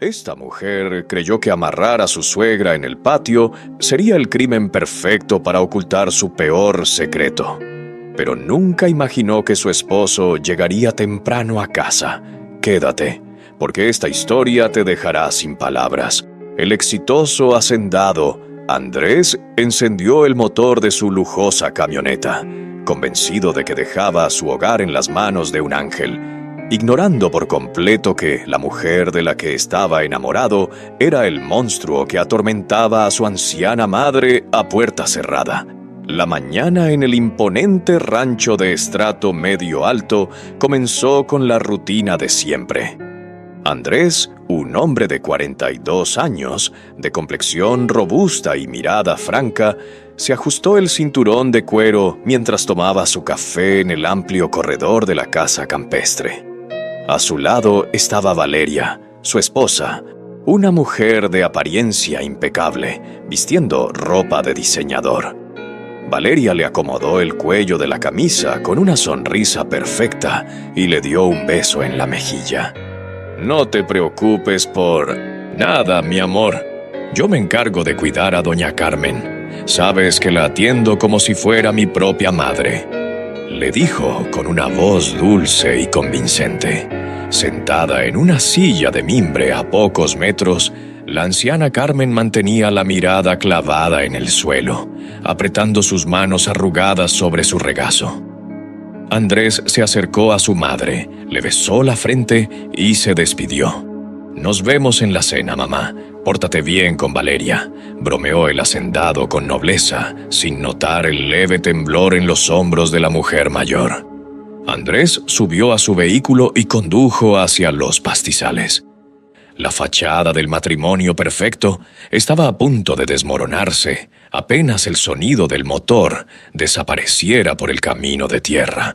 Esta mujer creyó que amarrar a su suegra en el patio sería el crimen perfecto para ocultar su peor secreto. Pero nunca imaginó que su esposo llegaría temprano a casa. Quédate, porque esta historia te dejará sin palabras. El exitoso hacendado Andrés encendió el motor de su lujosa camioneta, convencido de que dejaba su hogar en las manos de un ángel, ignorando por completo que la mujer de la que estaba enamorado era el monstruo que atormentaba a su anciana madre a puerta cerrada. La mañana en el imponente rancho de estrato medio alto comenzó con la rutina de siempre. Andrés, un hombre de 42 años, de complexión robusta y mirada franca, se ajustó el cinturón de cuero mientras tomaba su café en el amplio corredor de la casa campestre. A su lado estaba Valeria, su esposa, una mujer de apariencia impecable, vistiendo ropa de diseñador. Valeria le acomodó el cuello de la camisa con una sonrisa perfecta y le dio un beso en la mejilla. «No te preocupes por nada, mi amor. Yo me encargo de cuidar a doña Carmen. Sabes que la atiendo como si fuera mi propia madre», le dijo con una voz dulce y convincente. Sentada en una silla de mimbre a pocos metros, la anciana Carmen mantenía la mirada clavada en el suelo, apretando sus manos arrugadas sobre su regazo. Andrés se acercó a su madre, le besó la frente y se despidió. «Nos vemos en la cena, mamá. Pórtate bien con Valeria», bromeó el hacendado con nobleza, sin notar el leve temblor en los hombros de la mujer mayor. Andrés subió a su vehículo y condujo hacia los pastizales. La fachada del matrimonio perfecto estaba a punto de desmoronarse apenas el sonido del motor desapareciera por el camino de tierra.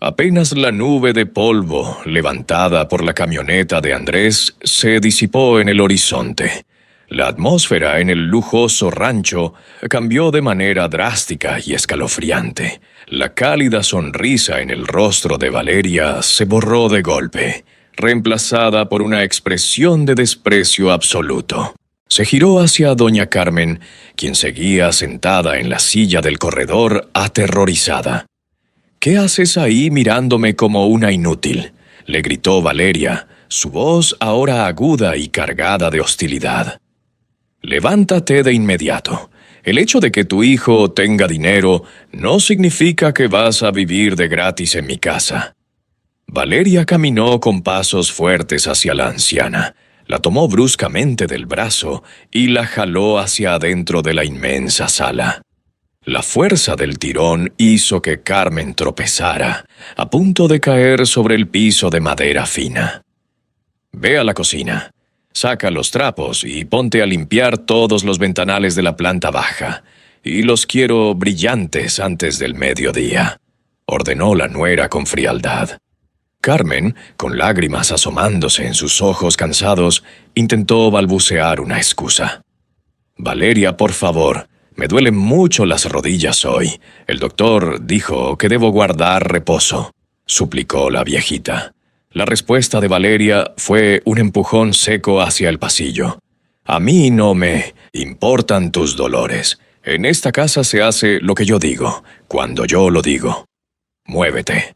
Apenas la nube de polvo levantada por la camioneta de Andrés se disipó en el horizonte. La atmósfera en el lujoso rancho cambió de manera drástica y escalofriante. La cálida sonrisa en el rostro de Valeria se borró de golpe, reemplazada por una expresión de desprecio absoluto. Se giró hacia doña Carmen, quien seguía sentada en la silla del corredor aterrorizada. «¿Qué haces ahí mirándome como una inútil?», le gritó Valeria, su voz ahora aguda y cargada de hostilidad. «Levántate de inmediato. El hecho de que tu hijo tenga dinero no significa que vas a vivir de gratis en mi casa». Valeria caminó con pasos fuertes hacia la anciana, la tomó bruscamente del brazo y la jaló hacia adentro de la inmensa sala. La fuerza del tirón hizo que Carmen tropezara, a punto de caer sobre el piso de madera fina. «Ve a la cocina, saca los trapos y ponte a limpiar todos los ventanales de la planta baja, y los quiero brillantes antes del mediodía», ordenó la nuera con frialdad. Carmen, con lágrimas asomándose en sus ojos cansados, intentó balbucear una excusa. «Valeria, por favor, me duelen mucho las rodillas hoy. El doctor dijo que debo guardar reposo», suplicó la viejita. La respuesta de Valeria fue un empujón seco hacia el pasillo. «A mí no me importan tus dolores. En esta casa se hace lo que yo digo, cuando yo lo digo. Muévete».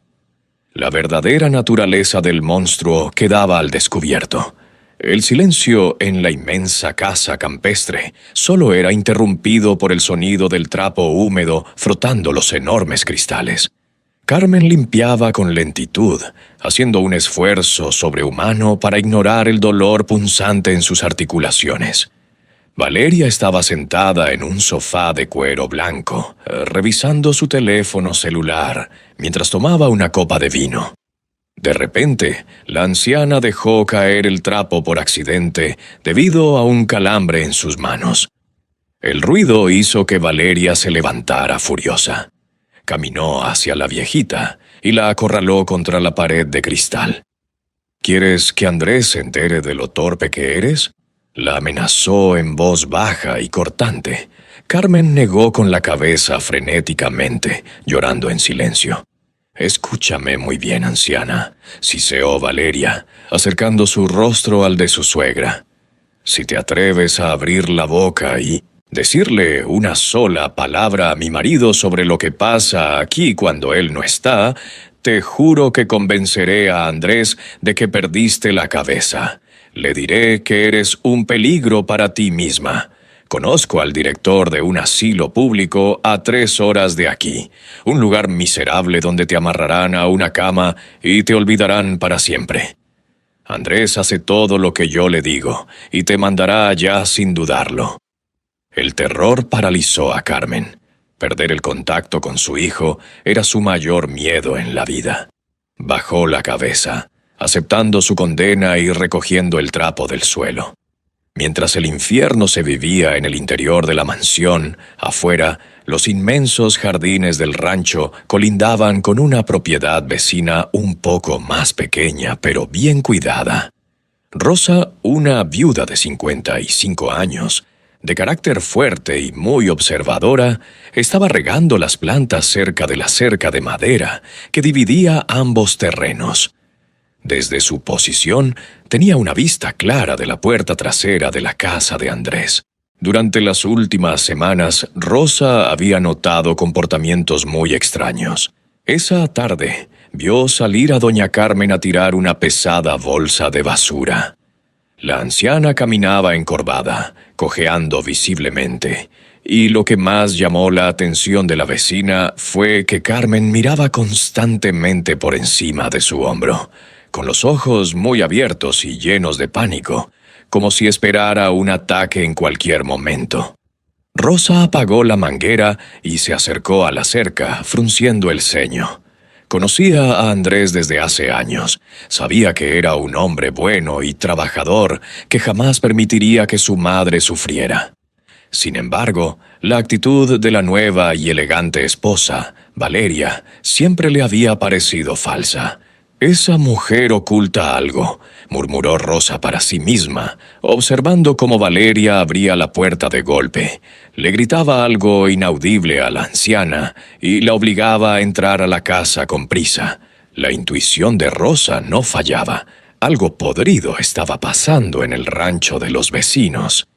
La verdadera naturaleza del monstruo quedaba al descubierto. El silencio en la inmensa casa campestre solo era interrumpido por el sonido del trapo húmedo frotando los enormes cristales. Carmen limpiaba con lentitud, haciendo un esfuerzo sobrehumano para ignorar el dolor punzante en sus articulaciones. Valeria estaba sentada en un sofá de cuero blanco, revisando su teléfono celular, mientras tomaba una copa de vino. De repente, la anciana dejó caer el trapo por accidente debido a un calambre en sus manos. El ruido hizo que Valeria se levantara furiosa. Caminó hacia la viejita y la acorraló contra la pared de cristal. «¿Quieres que Andrés se entere de lo torpe que eres?», la amenazó en voz baja y cortante. Carmen negó con la cabeza frenéticamente, llorando en silencio. Escúchame muy bien, anciana, siseó Valeria, acercando su rostro al de su suegra. Si te atreves a abrir la boca y decirle una sola palabra a mi marido sobre lo que pasa aquí cuando él no está, te juro que convenceré a Andrés de que perdiste la cabeza. Le diré que eres un peligro para ti misma. Conozco al director de un asilo público a 3 horas de aquí, un lugar miserable donde te amarrarán a una cama y te olvidarán para siempre. Andrés hace todo lo que yo le digo y te mandará allá sin dudarlo. El terror paralizó a Carmen. Perder el contacto con su hijo era su mayor miedo en la vida. Bajó la cabeza, aceptando su condena y recogiendo el trapo del suelo. Mientras el infierno se vivía en el interior de la mansión, afuera, los inmensos jardines del rancho colindaban con una propiedad vecina un poco más pequeña, pero bien cuidada. Rosa, una viuda de 55 años, de carácter fuerte y muy observadora, estaba regando las plantas cerca de la cerca de madera que dividía ambos terrenos. Desde su posición, tenía una vista clara de la puerta trasera de la casa de Andrés. Durante las últimas semanas, Rosa había notado comportamientos muy extraños. Esa tarde, vio salir a doña Carmen a tirar una pesada bolsa de basura. La anciana caminaba encorvada, cojeando visiblemente, y lo que más llamó la atención de la vecina fue que Carmen miraba constantemente por encima de su hombro, con los ojos muy abiertos y llenos de pánico, como si esperara un ataque en cualquier momento. Rosa apagó la manguera y se acercó a la cerca, frunciendo el ceño. Conocía a Andrés desde hace años. Sabía que era un hombre bueno y trabajador, que jamás permitiría que su madre sufriera. Sin embargo, la actitud de la nueva y elegante esposa, Valeria, siempre le había parecido falsa. «Esa mujer oculta algo», murmuró Rosa para sí misma, observando cómo Valeria abría la puerta de golpe. Le gritaba algo inaudible a la anciana y la obligaba a entrar a la casa con prisa. La intuición de Rosa no fallaba. Algo podrido estaba pasando en el rancho de los vecinos.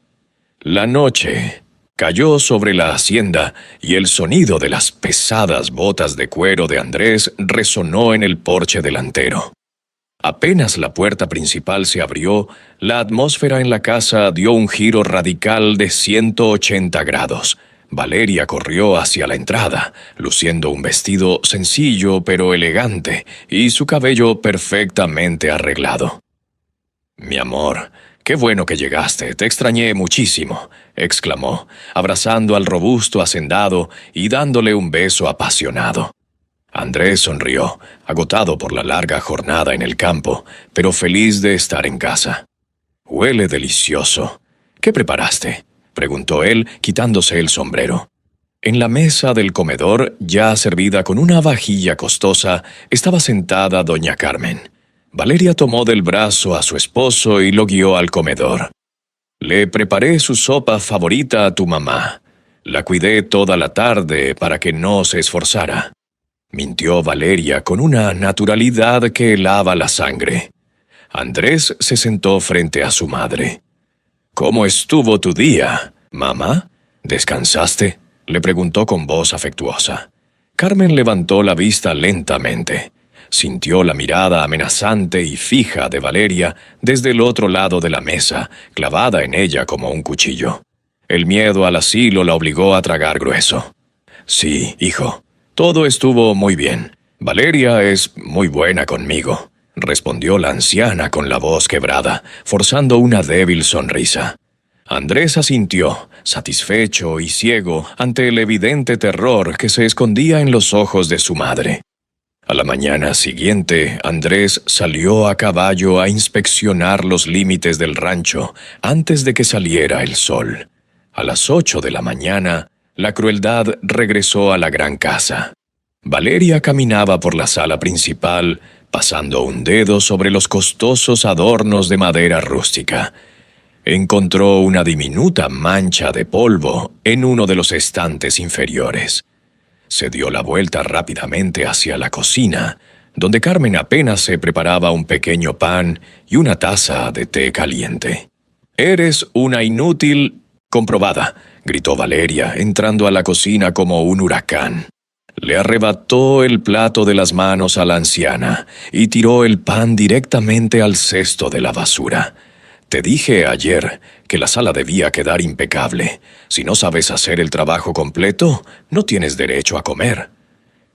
La noche cayó sobre la hacienda y el sonido de las pesadas botas de cuero de Andrés resonó en el porche delantero. Apenas la puerta principal se abrió, la atmósfera en la casa dio un giro radical de 180 grados. Valeria corrió hacia la entrada, luciendo un vestido sencillo pero elegante y su cabello perfectamente arreglado. «Mi amor, qué bueno que llegaste, te extrañé muchísimo», exclamó, abrazando al robusto hacendado y dándole un beso apasionado. Andrés sonrió, agotado por la larga jornada en el campo, pero feliz de estar en casa. «Huele delicioso. ¿Qué preparaste?», preguntó él, quitándose el sombrero. En la mesa del comedor, ya servida con una vajilla costosa, estaba sentada doña Carmen. Valeria tomó del brazo a su esposo y lo guió al comedor. «Le preparé su sopa favorita a tu mamá. La cuidé toda la tarde para que no se esforzara», mintió Valeria con una naturalidad que helaba la sangre. Andrés se sentó frente a su madre. «¿Cómo estuvo tu día, mamá? ¿Descansaste?», le preguntó con voz afectuosa. Carmen levantó la vista lentamente. Sintió la mirada amenazante y fija de Valeria desde el otro lado de la mesa, clavada en ella como un cuchillo. El miedo al asilo la obligó a tragar grueso. «Sí, hijo, todo estuvo muy bien. Valeria es muy buena conmigo», respondió la anciana con la voz quebrada, forzando una débil sonrisa. Andrés asintió, satisfecho y ciego ante el evidente terror que se escondía en los ojos de su madre. A la mañana siguiente, Andrés salió a caballo a inspeccionar los límites del rancho antes de que saliera el sol. A las 8 de la mañana, la crueldad regresó a la gran casa. Valeria caminaba por la sala principal, pasando un dedo sobre los costosos adornos de madera rústica. Encontró una diminuta mancha de polvo en uno de los estantes inferiores. Se dio la vuelta rápidamente hacia la cocina, donde Carmen apenas se preparaba un pequeño pan y una taza de té caliente. «Eres una inútil comprobada», gritó Valeria, entrando a la cocina como un huracán. Le arrebató el plato de las manos a la anciana y tiró el pan directamente al cesto de la basura. «Te dije ayer que la sala debía quedar impecable. Si no sabes hacer el trabajo completo, no tienes derecho a comer».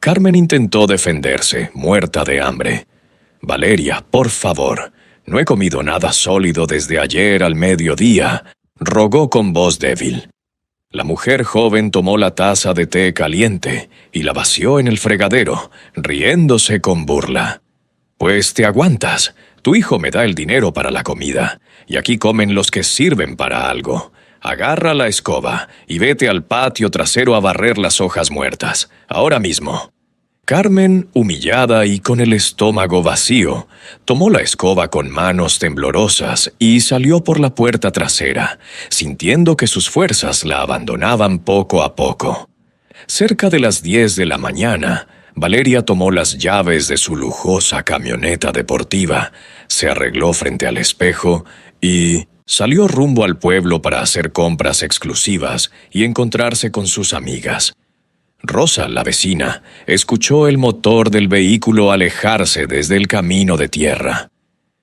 Carmen intentó defenderse, muerta de hambre. «Valeria, por favor, no he comido nada sólido desde ayer al mediodía», rogó con voz débil. La mujer joven tomó la taza de té caliente y la vació en el fregadero, riéndose con burla. «Pues te aguantas. Tu hijo me da el dinero para la comida, y aquí comen los que sirven para algo. Agarra la escoba y vete al patio trasero a barrer las hojas muertas, ahora mismo». Carmen, humillada y con el estómago vacío, tomó la escoba con manos temblorosas y salió por la puerta trasera, sintiendo que sus fuerzas la abandonaban poco a poco. Cerca de las 10 de la mañana, Valeria tomó las llaves de su lujosa camioneta deportiva, se arregló frente al espejo y salió rumbo al pueblo para hacer compras exclusivas y encontrarse con sus amigas. Rosa, la vecina, escuchó el motor del vehículo alejarse desde el camino de tierra.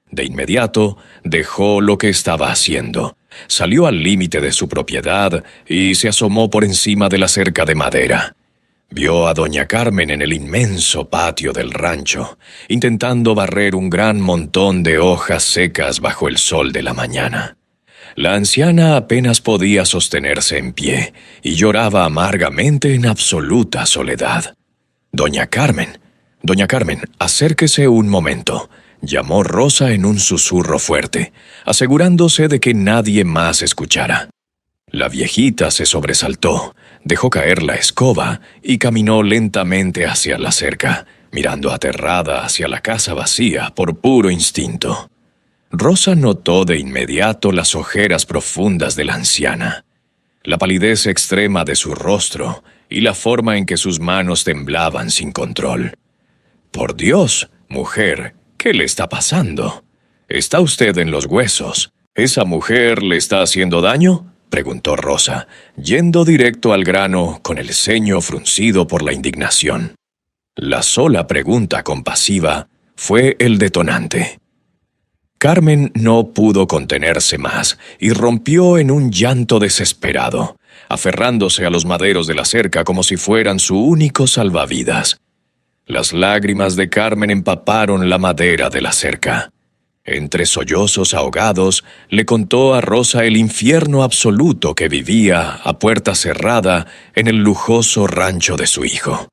De inmediato, dejó lo que estaba haciendo, salió al límite de su propiedad y se asomó por encima de la cerca de madera. Vio a doña Carmen en el inmenso patio del rancho, intentando barrer un gran montón de hojas secas bajo el sol de la mañana. La anciana apenas podía sostenerse en pie y lloraba amargamente en absoluta soledad. «Doña Carmen, acérquese un momento», llamó Rosa en un susurro fuerte, asegurándose de que nadie más escuchara. La viejita se sobresaltó, dejó caer la escoba y caminó lentamente hacia la cerca, mirando aterrada hacia la casa vacía por puro instinto. Rosa notó de inmediato las ojeras profundas de la anciana, la palidez extrema de su rostro y la forma en que sus manos temblaban sin control. «Por Dios, mujer, ¿qué le está pasando? Está usted en los huesos. ¿Esa mujer le está haciendo daño?», preguntó Rosa, yendo directo al grano con el ceño fruncido por la indignación. La sola pregunta compasiva fue el detonante. Carmen no pudo contenerse más y rompió en un llanto desesperado, aferrándose a los maderos de la cerca como si fueran su único salvavidas. Las lágrimas de Carmen empaparon la madera de la cerca. Entre sollozos ahogados, le contó a Rosa el infierno absoluto que vivía a puerta cerrada en el lujoso rancho de su hijo.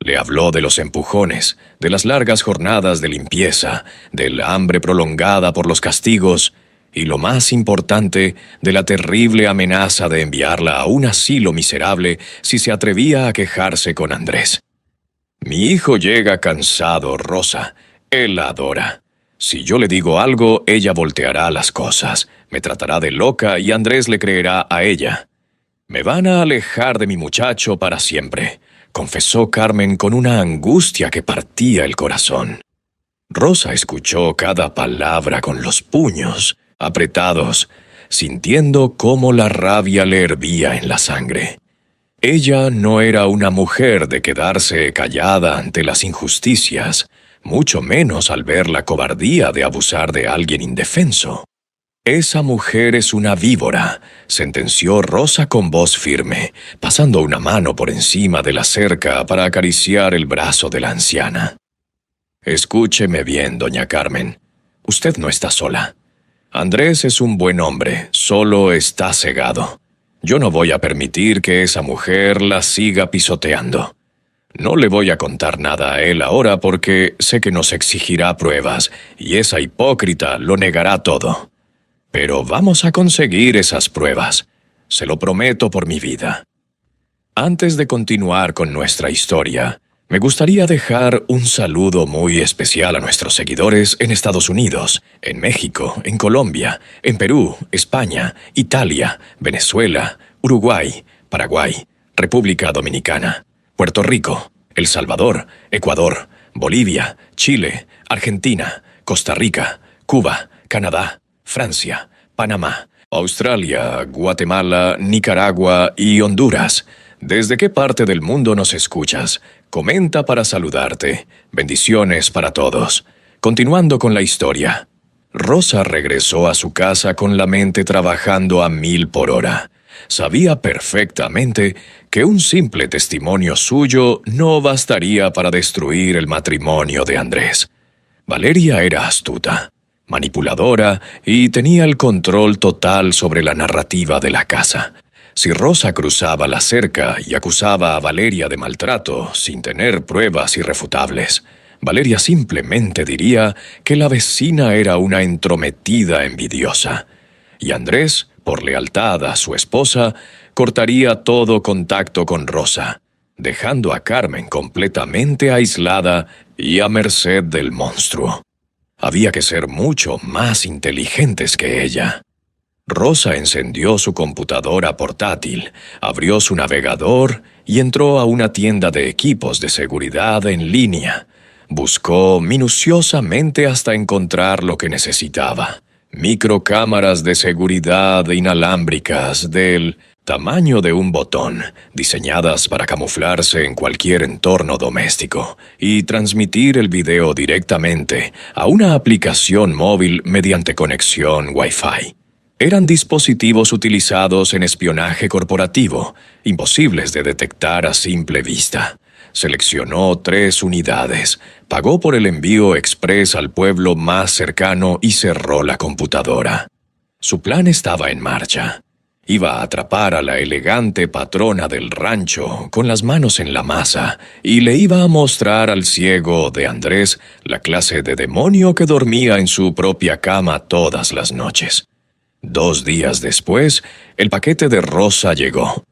Le habló de los empujones, de las largas jornadas de limpieza, del hambre prolongada por los castigos y, lo más importante, de la terrible amenaza de enviarla a un asilo miserable si se atrevía a quejarse con Andrés. «Mi hijo llega cansado, Rosa. Él la adora. Si yo le digo algo, ella volteará las cosas, me tratará de loca y Andrés le creerá a ella. Me van a alejar de mi muchacho para siempre», confesó Carmen con una angustia que partía el corazón. Rosa escuchó cada palabra con los puños apretados, sintiendo cómo la rabia le hervía en la sangre. Ella no era una mujer de quedarse callada ante las injusticias, mucho menos al ver la cobardía de abusar de alguien indefenso. «Esa mujer es una víbora», sentenció Rosa con voz firme, pasando una mano por encima de la cerca para acariciar el brazo de la anciana. «Escúcheme bien, doña Carmen. Usted no está sola. Andrés es un buen hombre, solo está cegado. Yo no voy a permitir que esa mujer la siga pisoteando. No le voy a contar nada a él ahora porque sé que nos exigirá pruebas y esa hipócrita lo negará todo. Pero vamos a conseguir esas pruebas. Se lo prometo por mi vida». Antes de continuar con nuestra historia, me gustaría dejar un saludo muy especial a nuestros seguidores en Estados Unidos, en México, en Colombia, en Perú, España, Italia, Venezuela, Uruguay, Paraguay, República Dominicana, Puerto Rico, El Salvador, Ecuador, Bolivia, Chile, Argentina, Costa Rica, Cuba, Canadá, Francia, Panamá, Australia, Guatemala, Nicaragua y Honduras. ¿Desde qué parte del mundo nos escuchas? Comenta para saludarte. Bendiciones para todos. Continuando con la historia. Rosa regresó a su casa con la mente trabajando a 1000 por hora. Sabía perfectamente que un simple testimonio suyo no bastaría para destruir el matrimonio de Andrés. Valeria era astuta, manipuladora y tenía el control total sobre la narrativa de la casa. Si Rosa cruzaba la cerca y acusaba a Valeria de maltrato sin tener pruebas irrefutables, Valeria simplemente diría que la vecina era una entrometida envidiosa. Y Andrés, por lealtad a su esposa, cortaría todo contacto con Rosa, dejando a Carmen completamente aislada y a merced del monstruo. Había que ser mucho más inteligentes que ella. Rosa encendió su computadora portátil, abrió su navegador y entró a una tienda de equipos de seguridad en línea. Buscó minuciosamente hasta encontrar lo que necesitaba. Microcámaras de seguridad inalámbricas del tamaño de un botón, diseñadas para camuflarse en cualquier entorno doméstico y transmitir el video directamente a una aplicación móvil mediante conexión Wi-Fi. Eran dispositivos utilizados en espionaje corporativo, imposibles de detectar a simple vista. Seleccionó 3 unidades, pagó por el envío express al pueblo más cercano y cerró la computadora. Su plan estaba en marcha. Iba a atrapar a la elegante patrona del rancho con las manos en la masa y le iba a mostrar al ciego de Andrés la clase de demonio que dormía en su propia cama todas las noches. 2 días después, el paquete de Rosa llegó.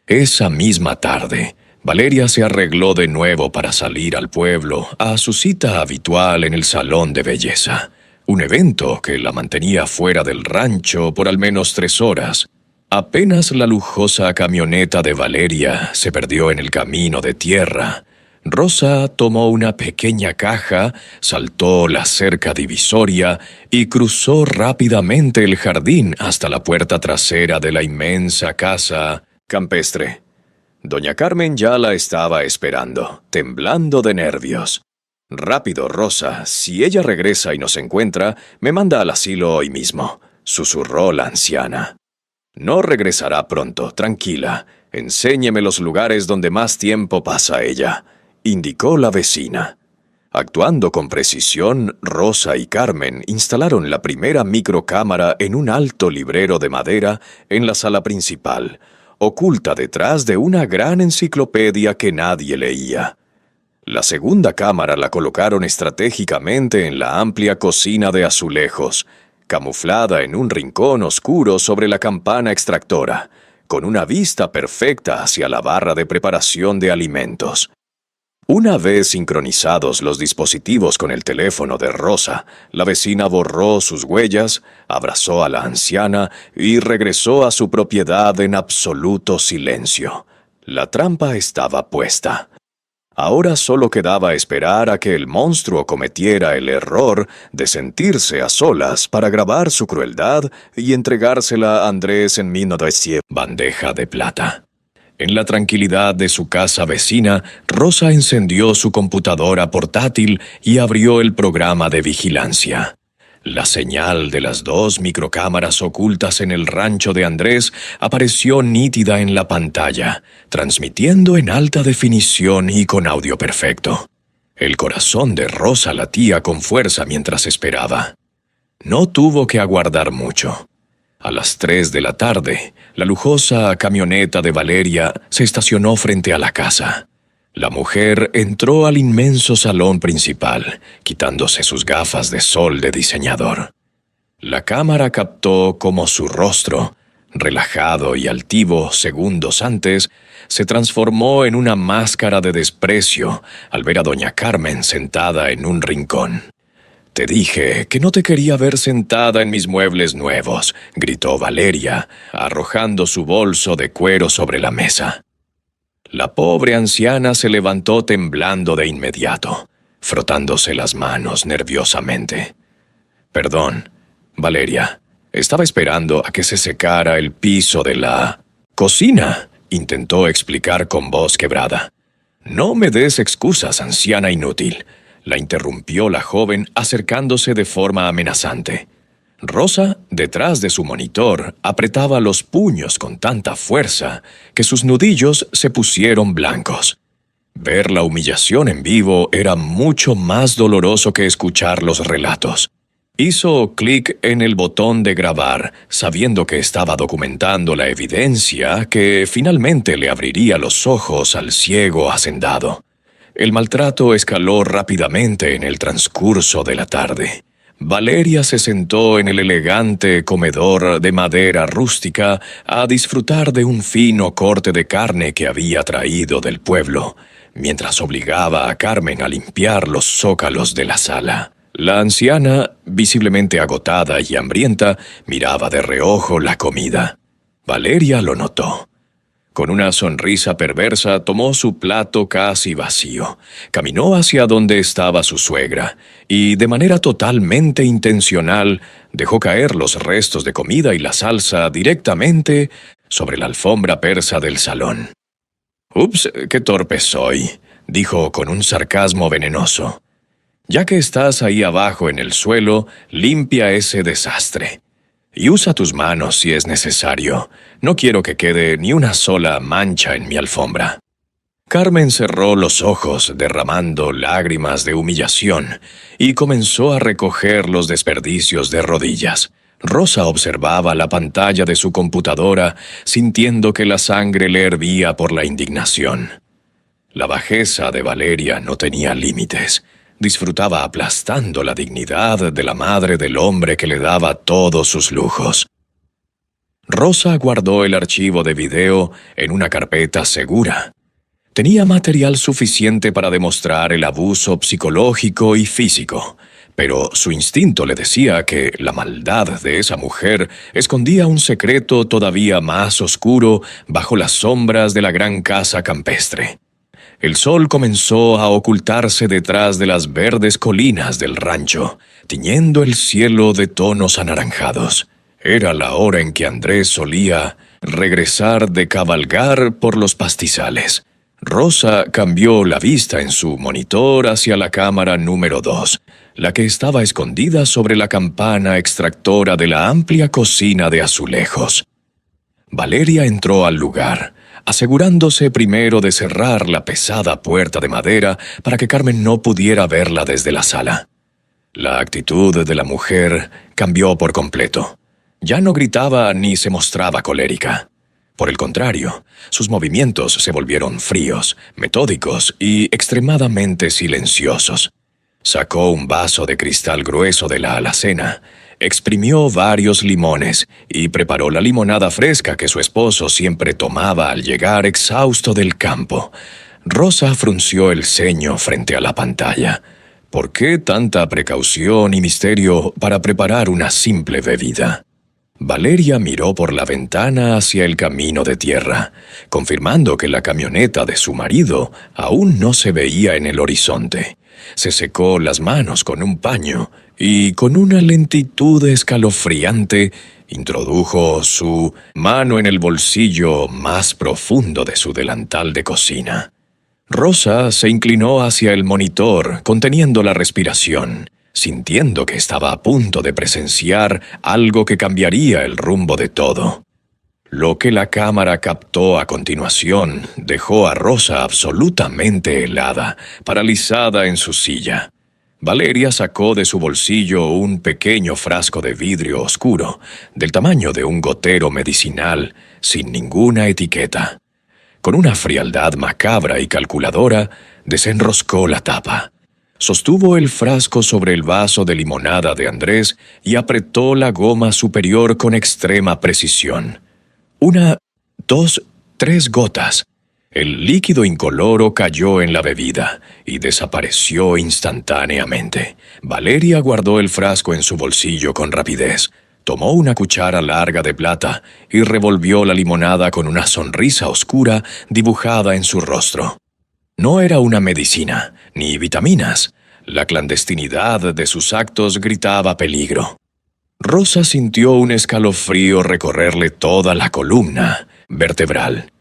Esa misma tarde, Valeria se arregló de nuevo para salir al pueblo a su cita habitual en el salón de belleza, un evento que la mantenía fuera del rancho por al menos 3 horas. Apenas la lujosa camioneta de Valeria se perdió en el camino de tierra, Rosa tomó una pequeña caja, saltó la cerca divisoria y cruzó rápidamente el jardín hasta la puerta trasera de la inmensa casa campestre. Doña Carmen ya la estaba esperando, temblando de nervios. «Rápido, Rosa, si ella regresa y nos encuentra, me manda al asilo hoy mismo», susurró la anciana. «No regresará pronto, tranquila. Enséñeme los lugares donde más tiempo pasa ella», indicó la vecina. Actuando con precisión, Rosa y Carmen instalaron la primera microcámara en un alto librero de madera en la sala principal, oculta detrás de una gran enciclopedia que nadie leía. La segunda cámara la colocaron estratégicamente en la amplia cocina de azulejos, camuflada en un rincón oscuro sobre la campana extractora, con una vista perfecta hacia la barra de preparación de alimentos. Una vez sincronizados los dispositivos con el teléfono de Rosa, la vecina borró sus huellas, abrazó a la anciana y regresó a su propiedad en absoluto silencio. La trampa estaba puesta. Ahora solo quedaba esperar a que el monstruo cometiera el error de sentirse a solas para grabar su crueldad y entregársela a Andrés en 1900 bandeja de plata. En la tranquilidad de su casa vecina, Rosa encendió su computadora portátil y abrió el programa de vigilancia. La señal de las 2 microcámaras ocultas en el rancho de Andrés apareció nítida en la pantalla, transmitiendo en alta definición y con audio perfecto. El corazón de Rosa latía con fuerza mientras esperaba. No tuvo que aguardar mucho. A las 3 de la tarde, la lujosa camioneta de Valeria se estacionó frente a la casa. La mujer entró al inmenso salón principal, quitándose sus gafas de sol de diseñador. La cámara captó cómo su rostro, relajado y altivo segundos antes, se transformó en una máscara de desprecio al ver a doña Carmen sentada en un rincón. «Te dije que no te quería ver sentada en mis muebles nuevos», gritó Valeria, arrojando su bolso de cuero sobre la mesa. La pobre anciana se levantó temblando de inmediato, frotándose las manos nerviosamente. «Perdón, Valeria. Estaba esperando a que se secara el piso de la cocina», intentó explicar con voz quebrada. «No me des excusas, anciana inútil», la interrumpió la joven acercándose de forma amenazante. Rosa, detrás de su monitor, apretaba los puños con tanta fuerza que sus nudillos se pusieron blancos. Ver la humillación en vivo era mucho más doloroso que escuchar los relatos. Hizo clic en el botón de grabar, sabiendo que estaba documentando la evidencia que finalmente le abriría los ojos al ciego hacendado. El maltrato escaló rápidamente en el transcurso de la tarde. Valeria se sentó en el elegante comedor de madera rústica a disfrutar de un fino corte de carne que había traído del pueblo, mientras obligaba a Carmen a limpiar los zócalos de la sala. La anciana, visiblemente agotada y hambrienta, miraba de reojo la comida. Valeria lo notó. Con una sonrisa perversa tomó su plato casi vacío, caminó hacia donde estaba su suegra y, de manera totalmente intencional, dejó caer los restos de comida y la salsa directamente sobre la alfombra persa del salón. «Ups, qué torpe soy», dijo con un sarcasmo venenoso. «Ya que estás ahí abajo en el suelo, limpia ese desastre. Y usa tus manos si es necesario. No quiero que quede ni una sola mancha en mi alfombra». Carmen cerró los ojos, derramando lágrimas de humillación, y comenzó a recoger los desperdicios de rodillas. Rosa observaba la pantalla de su computadora, sintiendo que la sangre le hervía por la indignación. La bajeza de Valeria no tenía límites. Disfrutaba aplastando la dignidad de la madre del hombre que le daba todos sus lujos. Rosa guardó el archivo de video en una carpeta segura. Tenía material suficiente para demostrar el abuso psicológico y físico, pero su instinto le decía que la maldad de esa mujer escondía un secreto todavía más oscuro bajo las sombras de la gran casa campestre. El sol comenzó a ocultarse detrás de las verdes colinas del rancho, tiñendo el cielo de tonos anaranjados. Era la hora en que Andrés solía regresar de cabalgar por los pastizales. Rosa cambió la vista en su monitor hacia la cámara número 2, la que estaba escondida sobre la campana extractora de la amplia cocina de azulejos. Valeria entró al lugar, asegurándose primero de cerrar la pesada puerta de madera para que Carmen no pudiera verla desde la sala. La actitud de la mujer cambió por completo. Ya no gritaba ni se mostraba colérica. Por el contrario, sus movimientos se volvieron fríos, metódicos y extremadamente silenciosos. Sacó un vaso de cristal grueso de la alacena, exprimió varios limones y preparó la limonada fresca que su esposo siempre tomaba al llegar exhausto del campo. Rosa frunció el ceño frente a la pantalla. ¿Por qué tanta precaución y misterio para preparar una simple bebida? Valeria miró por la ventana hacia el camino de tierra, confirmando que la camioneta de su marido aún no se veía en el horizonte. Se secó las manos con un paño y, con una lentitud escalofriante, introdujo su mano en el bolsillo más profundo de su delantal de cocina. Rosa se inclinó hacia el monitor, conteniendo la respiración, sintiendo que estaba a punto de presenciar algo que cambiaría el rumbo de todo. Lo que la cámara captó a continuación dejó a Rosa absolutamente helada, paralizada en su silla. Valeria sacó de su bolsillo un pequeño frasco de vidrio oscuro, del tamaño de un gotero medicinal, sin ninguna etiqueta. Con una frialdad macabra y calculadora, desenroscó la tapa. Sostuvo el frasco sobre el vaso de limonada de Andrés y apretó la goma superior con extrema precisión. 1, 2, 3 gotas. El líquido incoloro cayó en la bebida y desapareció instantáneamente. Valeria guardó el frasco en su bolsillo con rapidez. Tomó una cuchara larga de plata y revolvió la limonada con una sonrisa oscura dibujada en su rostro. No era una medicina, ni vitaminas. La clandestinidad de sus actos gritaba peligro. Rosa sintió un escalofrío recorrerle toda la columna vertebral.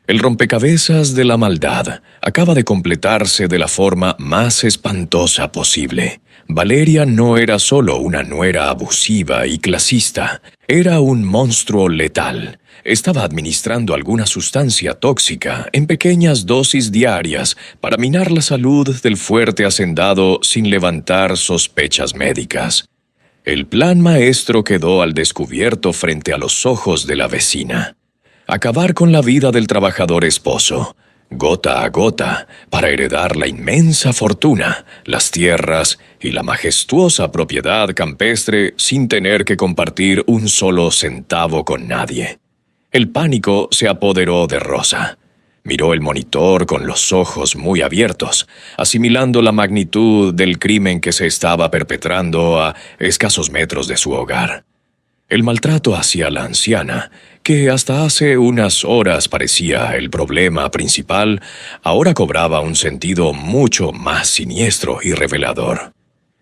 El rompecabezas de la maldad acaba de completarse de la forma más espantosa posible. Valeria no era solo una nuera abusiva y clasista, era un monstruo letal. Estaba administrando alguna sustancia tóxica en pequeñas dosis diarias para minar la salud del fuerte hacendado sin levantar sospechas médicas. El plan maestro quedó al descubierto frente a los ojos de la vecina. Acabar con la vida del trabajador esposo, gota a gota, para heredar la inmensa fortuna, las tierras y la majestuosa propiedad campestre sin tener que compartir un solo centavo con nadie. El pánico se apoderó de Rosa. Miró el monitor con los ojos muy abiertos, asimilando la magnitud del crimen que se estaba perpetrando a escasos metros de su hogar. El maltrato hacia la anciana, que hasta hace unas horas parecía el problema principal, ahora cobraba un sentido mucho más siniestro y revelador.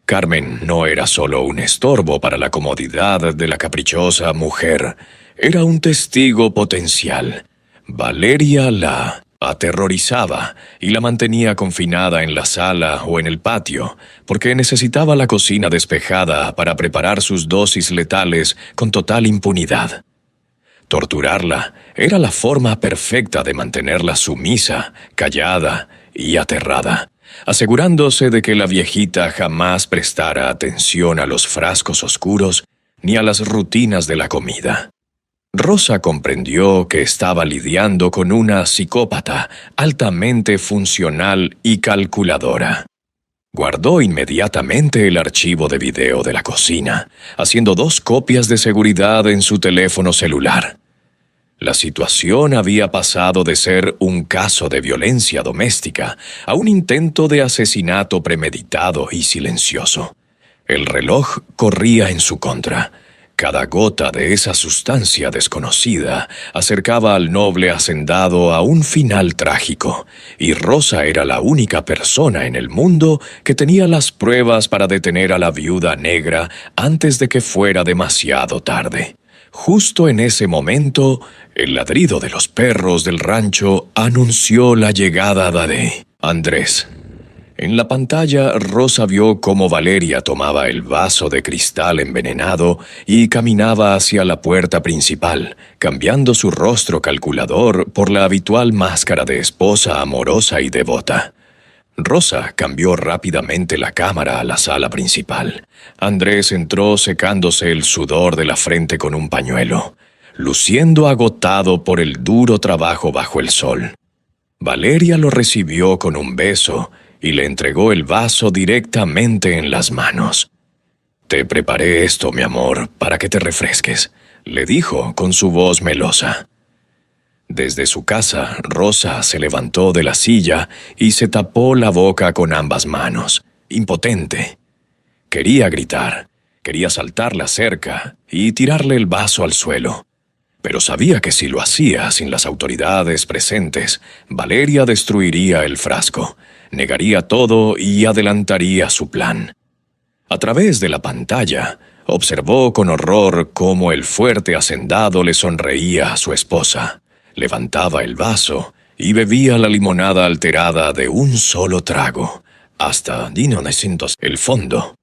Carmen no era solo un estorbo para la comodidad de la caprichosa mujer, era un testigo potencial. Valeria la aterrorizaba y la mantenía confinada en la sala o en el patio, porque necesitaba la cocina despejada para preparar sus dosis letales con total impunidad. Torturarla era la forma perfecta de mantenerla sumisa, callada y aterrada, asegurándose de que la viejita jamás prestara atención a los frascos oscuros ni a las rutinas de la comida. Rosa comprendió que estaba lidiando con una psicópata altamente funcional y calculadora. Guardó inmediatamente el archivo de video de la cocina, haciendo 2 copias de seguridad en su teléfono celular. La situación había pasado de ser un caso de violencia doméstica a un intento de asesinato premeditado y silencioso. El reloj corría en su contra. Cada gota de esa sustancia desconocida acercaba al noble hacendado a un final trágico, y Rosa era la única persona en el mundo que tenía las pruebas para detener a la viuda negra antes de que fuera demasiado tarde. Justo en ese momento, el ladrido de los perros del rancho anunció la llegada de Andrés. En la pantalla, Rosa vio cómo Valeria tomaba el vaso de cristal envenenado y caminaba hacia la puerta principal, cambiando su rostro calculador por la habitual máscara de esposa amorosa y devota. Rosa cambió rápidamente la cámara a la sala principal. Andrés entró secándose el sudor de la frente con un pañuelo, luciendo agotado por el duro trabajo bajo el sol. Valeria lo recibió con un beso y le entregó el vaso directamente en las manos. «Te preparé esto, mi amor, para que te refresques», le dijo con su voz melosa. Desde su casa, Rosa se levantó de la silla y se tapó la boca con ambas manos, impotente. Quería gritar, quería saltar la cerca y tirarle el vaso al suelo. Pero sabía que si lo hacía sin las autoridades presentes, Valeria destruiría el frasco, negaría todo y adelantaría su plan. A través de la pantalla, observó con horror cómo el fuerte hacendado le sonreía a su esposa. Levantaba el vaso y bebía la limonada alterada de un solo trago, hasta el fondo.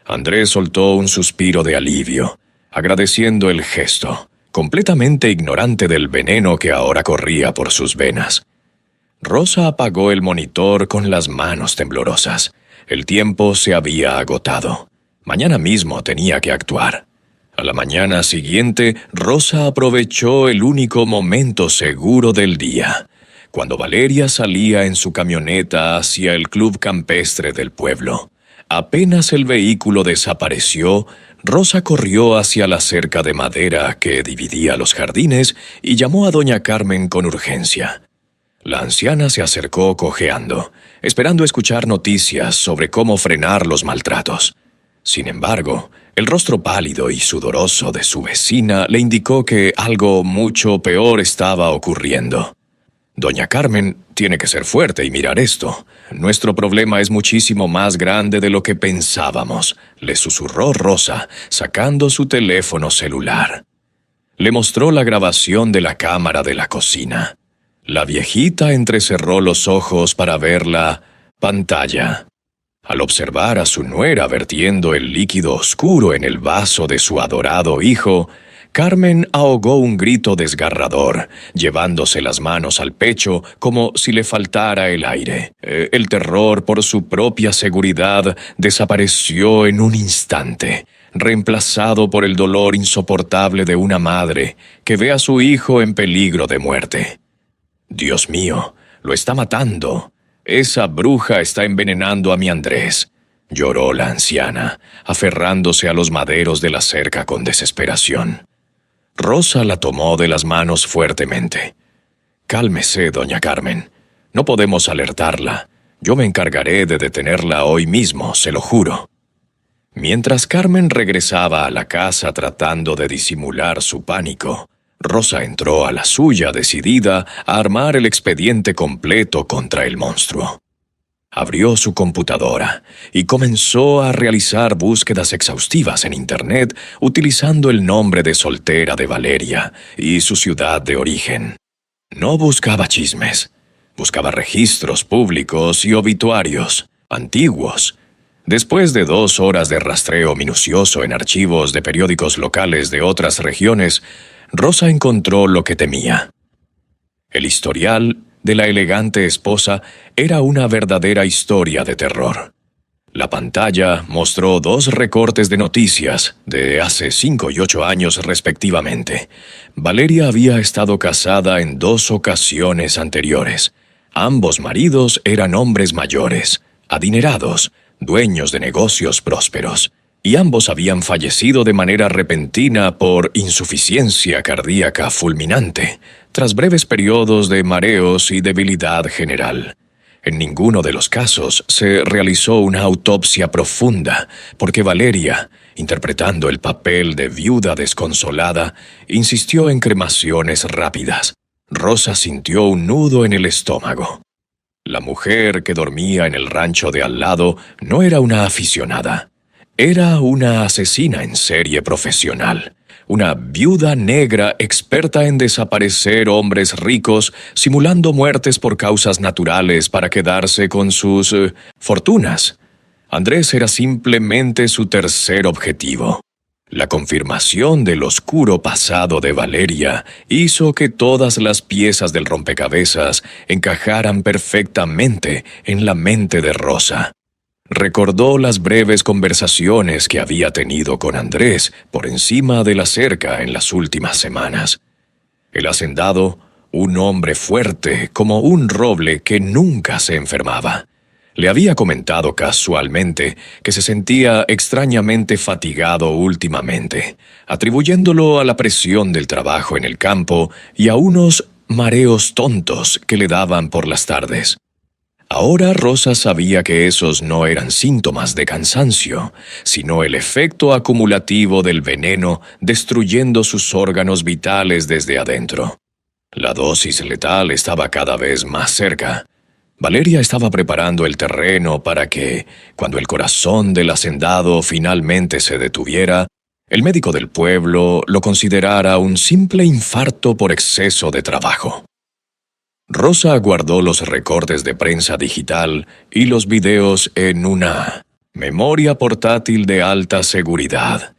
Andrés soltó un suspiro de alivio, agradeciendo el gesto, completamente ignorante del veneno que ahora corría por sus venas. Rosa apagó el monitor con las manos temblorosas. El tiempo se había agotado. Mañana mismo tenía que actuar. A la mañana siguiente, Rosa aprovechó el único momento seguro del día, cuando Valeria salía en su camioneta hacia el club campestre del pueblo. Apenas el vehículo desapareció, Rosa corrió hacia la cerca de madera que dividía los jardines y llamó a doña Carmen con urgencia. La anciana se acercó cojeando, esperando escuchar noticias sobre cómo frenar los maltratos. Sin embargo, el rostro pálido y sudoroso de su vecina le indicó que algo mucho peor estaba ocurriendo. Doña Carmen tiene que ser fuerte y mirar esto. Nuestro problema es muchísimo más grande de lo que pensábamos, le susurró Rosa, sacando su teléfono celular. Le mostró la grabación de la cámara de la cocina. La viejita entrecerró los ojos para ver la pantalla. Al observar a su nuera vertiendo el líquido oscuro en el vaso de su adorado hijo, Carmen ahogó un grito desgarrador, llevándose las manos al pecho como si le faltara el aire. El terror por su propia seguridad desapareció en un instante, reemplazado por el dolor insoportable de una madre que ve a su hijo en peligro de muerte. «Dios mío, lo está matando. Esa bruja está envenenando a mi Andrés», lloró la anciana, aferrándose a los maderos de la cerca con desesperación. Rosa la tomó de las manos fuertemente. «Cálmese, doña Carmen. No podemos alertarla. Yo me encargaré de detenerla hoy mismo, se lo juro». Mientras Carmen regresaba a la casa tratando de disimular su pánico, Rosa entró a la suya decidida a armar el expediente completo contra el monstruo. Abrió su computadora y comenzó a realizar búsquedas exhaustivas en Internet utilizando el nombre de soltera de Valeria y su ciudad de origen. No buscaba chismes, buscaba registros públicos y obituarios antiguos. Después de 2 horas de rastreo minucioso en archivos de periódicos locales de otras regiones, Rosa encontró lo que temía. El historial de la elegante esposa era una verdadera historia de terror. La pantalla mostró 2 recortes de noticias de hace 5 y 8 años respectivamente. Valeria había estado casada en 2 ocasiones anteriores. Ambos maridos eran hombres mayores, adinerados, dueños de negocios prósperos, y ambos habían fallecido de manera repentina por insuficiencia cardíaca fulminante, tras breves periodos de mareos y debilidad general. En ninguno de los casos se realizó una autopsia profunda, porque Valeria, interpretando el papel de viuda desconsolada, insistió en cremaciones rápidas. Rosa sintió un nudo en el estómago. La mujer que dormía en el rancho de al lado no era una aficionada. Era una asesina en serie profesional, una viuda negra experta en desaparecer hombres ricos simulando muertes por causas naturales para quedarse con sus fortunas. Andrés era simplemente su tercer objetivo. La confirmación del oscuro pasado de Valeria hizo que todas las piezas del rompecabezas encajaran perfectamente en la mente de Rosa. Recordó las breves conversaciones que había tenido con Andrés por encima de la cerca en las últimas semanas. El hacendado, un hombre fuerte como un roble que nunca se enfermaba, le había comentado casualmente que se sentía extrañamente fatigado últimamente, atribuyéndolo a la presión del trabajo en el campo y a unos mareos tontos que le daban por las tardes. Ahora Rosa sabía que esos no eran síntomas de cansancio, sino el efecto acumulativo del veneno destruyendo sus órganos vitales desde adentro. La dosis letal estaba cada vez más cerca. Valeria estaba preparando el terreno para que, cuando el corazón del hacendado finalmente se detuviera, el médico del pueblo lo considerara un simple infarto por exceso de trabajo. Rosa guardó los recortes de prensa digital y los videos en una memoria portátil de alta seguridad.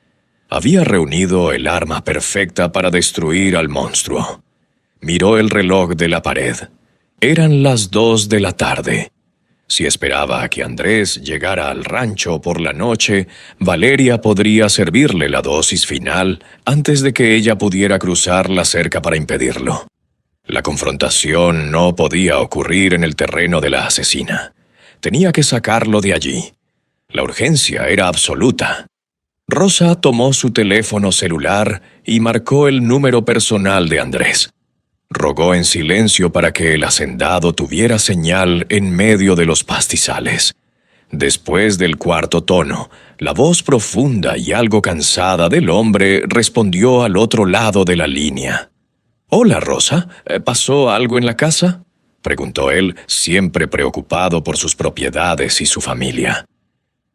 Había reunido el arma perfecta para destruir al monstruo. Miró el reloj de la pared. Eran las 2 de la tarde. Si esperaba a que Andrés llegara al rancho por la noche, Valeria podría servirle la dosis final antes de que ella pudiera cruzar la cerca para impedirlo. La confrontación no podía ocurrir en el terreno de la asesina. Tenía que sacarlo de allí. La urgencia era absoluta. Rosa tomó su teléfono celular y marcó el número personal de Andrés. Rogó en silencio para que el hacendado tuviera señal en medio de los pastizales. Después del 4.º tono, La voz profunda y algo cansada del hombre respondió al otro lado de la línea. «Hola, Rosa. ¿Pasó algo en la casa?», preguntó él, siempre preocupado por sus propiedades y su familia.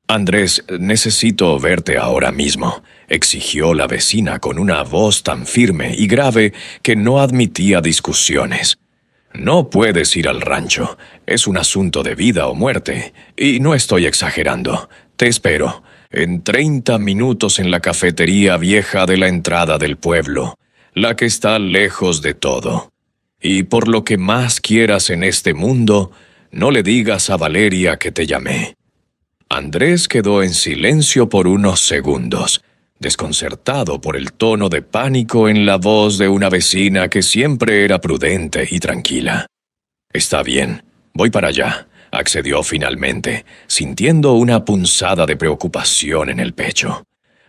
«Andrés, necesito verte ahora mismo», exigió la vecina con una voz tan firme y grave que no admitía discusiones. «No puedes ir al rancho. Es un asunto de vida o muerte. Y no estoy exagerando. Te espero. En 30 minutos en la cafetería vieja de la entrada del pueblo, la que está lejos de todo. Y por lo que más quieras en este mundo, no le digas a Valeria que te llamé». Andrés quedó en silencio por unos segundos, desconcertado por el tono de pánico en la voz de una vecina que siempre era prudente y tranquila. «Está bien, voy para allá», accedió finalmente, sintiendo una punzada de preocupación en el pecho.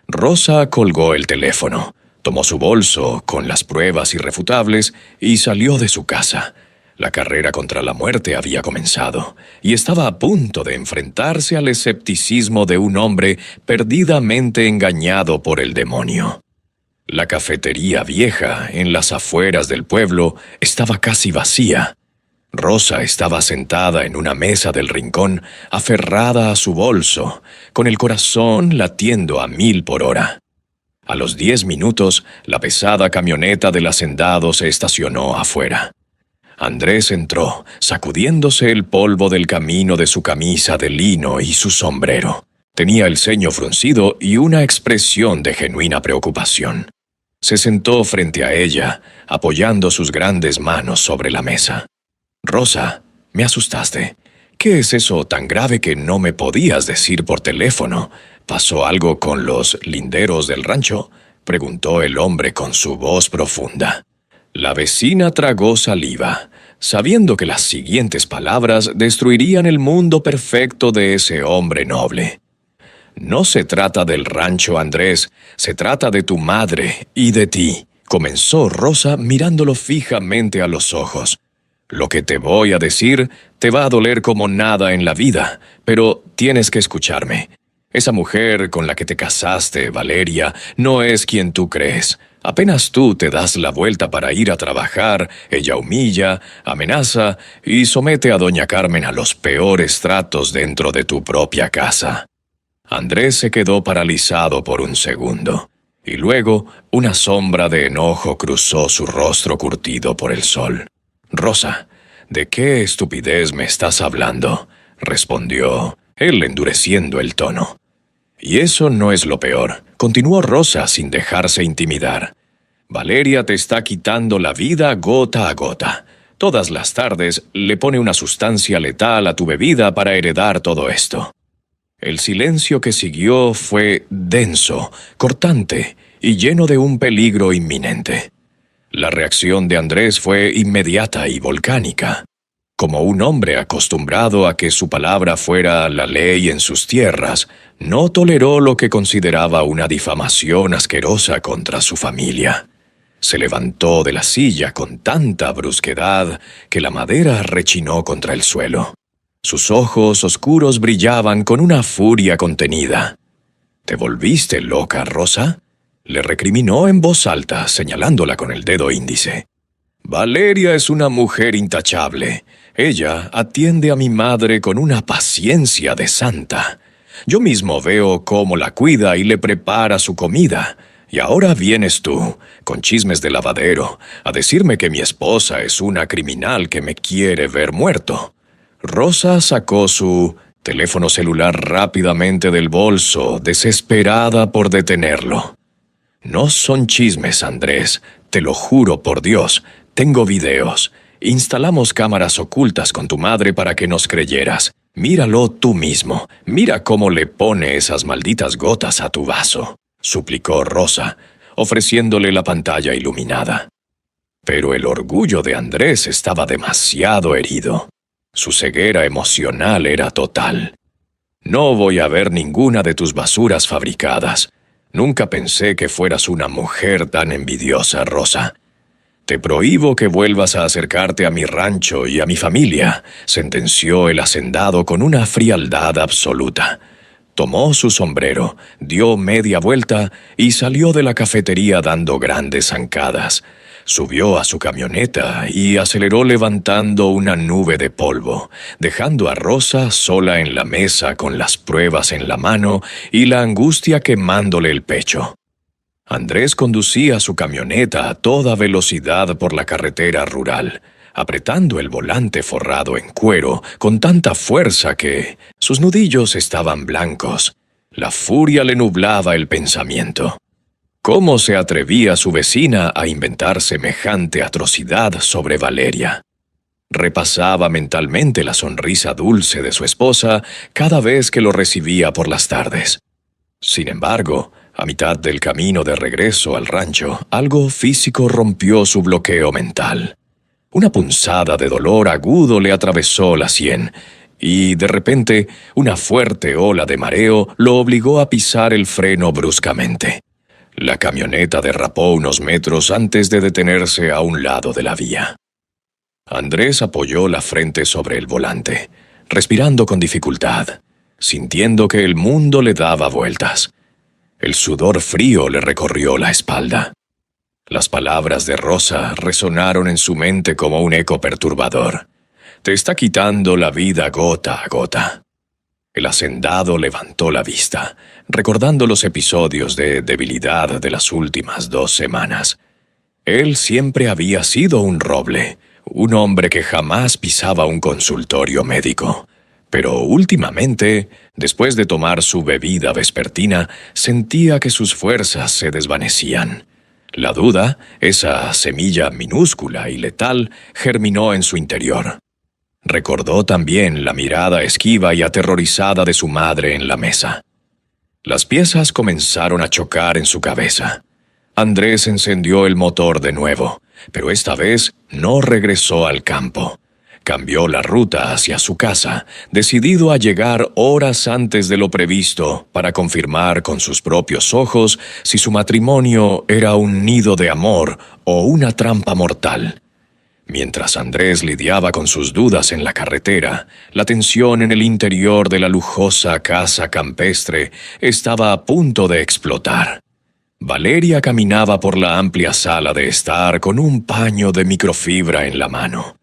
Rosa colgó el teléfono, tomó su bolso con las pruebas irrefutables y salió de su casa. La carrera contra la muerte había comenzado, y estaba a punto de enfrentarse al escepticismo de un hombre perdidamente engañado por el demonio. La cafetería vieja, en las afueras del pueblo, estaba casi vacía. Rosa estaba sentada en una mesa del rincón, aferrada a su bolso, con el corazón latiendo a 1000 por hora. A los 10 minutos, la pesada camioneta del hacendado se estacionó afuera. Andrés entró, sacudiéndose el polvo del camino de su camisa de lino y su sombrero. Tenía el ceño fruncido y una expresión de genuina preocupación. Se sentó frente a ella, apoyando sus grandes manos sobre la mesa. «Rosa, me asustaste. ¿Qué es eso tan grave que no me podías decir por teléfono? ¿Pasó algo con los linderos del rancho?», preguntó el hombre con su voz profunda. La vecina tragó saliva, sabiendo que las siguientes palabras destruirían el mundo perfecto de ese hombre noble. «No se trata del rancho, Andrés, se trata de tu madre y de ti», comenzó Rosa mirándolo fijamente a los ojos. «Lo que te voy a decir te va a doler como nada en la vida, pero tienes que escucharme. Esa mujer con la que te casaste, Valeria, no es quien tú crees. Apenas tú te das la vuelta para ir a trabajar, ella humilla, amenaza y somete a doña Carmen a los peores tratos dentro de tu propia casa». Andrés se quedó paralizado por un segundo, y luego una sombra de enojo cruzó su rostro curtido por el sol. «Rosa, ¿de qué estupidez me estás hablando?», respondió él endureciendo el tono. «Y eso no es lo peor», continuó Rosa sin dejarse intimidar. «Valeria te está quitando la vida gota a gota. Todas las tardes le pone una sustancia letal a tu bebida para heredar todo esto». El silencio que siguió fue denso, cortante y lleno de un peligro inminente. La reacción de Andrés fue inmediata y volcánica. Como un hombre acostumbrado a que su palabra fuera la ley en sus tierras, no toleró lo que consideraba una difamación asquerosa contra su familia. Se levantó de la silla con tanta brusquedad que la madera rechinó contra el suelo. Sus ojos oscuros brillaban con una furia contenida. «¿Te volviste loca, Rosa?», le recriminó en voz alta, señalándola con el dedo índice. «Valeria es una mujer intachable. Ella atiende a mi madre con una paciencia de santa. Yo mismo veo cómo la cuida y le prepara su comida. Y ahora vienes tú, con chismes de lavadero, a decirme que mi esposa es una criminal que me quiere ver muerto». Rosa sacó su teléfono celular rápidamente del bolso, desesperada por detenerlo. «No son chismes, Andrés, te lo juro por Dios. Tengo videos. Instalamos cámaras ocultas con tu madre para que nos creyeras. Míralo tú mismo. Mira cómo le pone esas malditas gotas a tu vaso», suplicó Rosa, ofreciéndole la pantalla iluminada. Pero el orgullo de Andrés estaba demasiado herido. Su ceguera emocional era total. «No voy a ver ninguna de tus basuras fabricadas. Nunca pensé que fueras una mujer tan envidiosa, Rosa. Te prohíbo que vuelvas a acercarte a mi rancho y a mi familia», sentenció el hacendado con una frialdad absoluta. Tomó su sombrero, dio media vuelta y salió de la cafetería dando grandes zancadas. Subió a su camioneta y aceleró levantando una nube de polvo, dejando a Rosa sola en la mesa con las pruebas en la mano y la angustia quemándole el pecho. Andrés conducía su camioneta a toda velocidad por la carretera rural, apretando el volante forrado en cuero con tanta fuerza que sus nudillos estaban blancos. La furia le nublaba el pensamiento. ¿Cómo se atrevía su vecina a inventar semejante atrocidad sobre Valeria? Repasaba mentalmente la sonrisa dulce de su esposa cada vez que lo recibía por las tardes. Sin embargo, a mitad del camino de regreso al rancho, algo físico rompió su bloqueo mental. Una punzada de dolor agudo le atravesó la sien, y de repente una fuerte ola de mareo lo obligó a pisar el freno bruscamente. La camioneta derrapó unos metros antes de detenerse a un lado de la vía. Andrés apoyó la frente sobre el volante, respirando con dificultad, sintiendo que el mundo le daba vueltas. El sudor frío le recorrió la espalda. Las palabras de Rosa resonaron en su mente como un eco perturbador. Te está quitando la vida gota a gota. El hacendado levantó la vista, recordando los episodios de debilidad de las últimas 2 semanas. Él siempre había sido un roble, un hombre que jamás pisaba un consultorio médico. Pero últimamente, después de tomar su bebida vespertina, sentía que sus fuerzas se desvanecían. La duda, esa semilla minúscula y letal, germinó en su interior. Recordó también la mirada esquiva y aterrorizada de su madre en la mesa. Las piezas comenzaron a chocar en su cabeza. Andrés encendió el motor de nuevo, pero esta vez no regresó al campo. Cambió la ruta hacia su casa, decidido a llegar horas antes de lo previsto para confirmar con sus propios ojos si su matrimonio era un nido de amor o una trampa mortal. Mientras Andrés lidiaba con sus dudas en la carretera, la tensión en el interior de la lujosa casa campestre estaba a punto de explotar. Valeria caminaba por la amplia sala de estar con un paño de microfibra en la mano.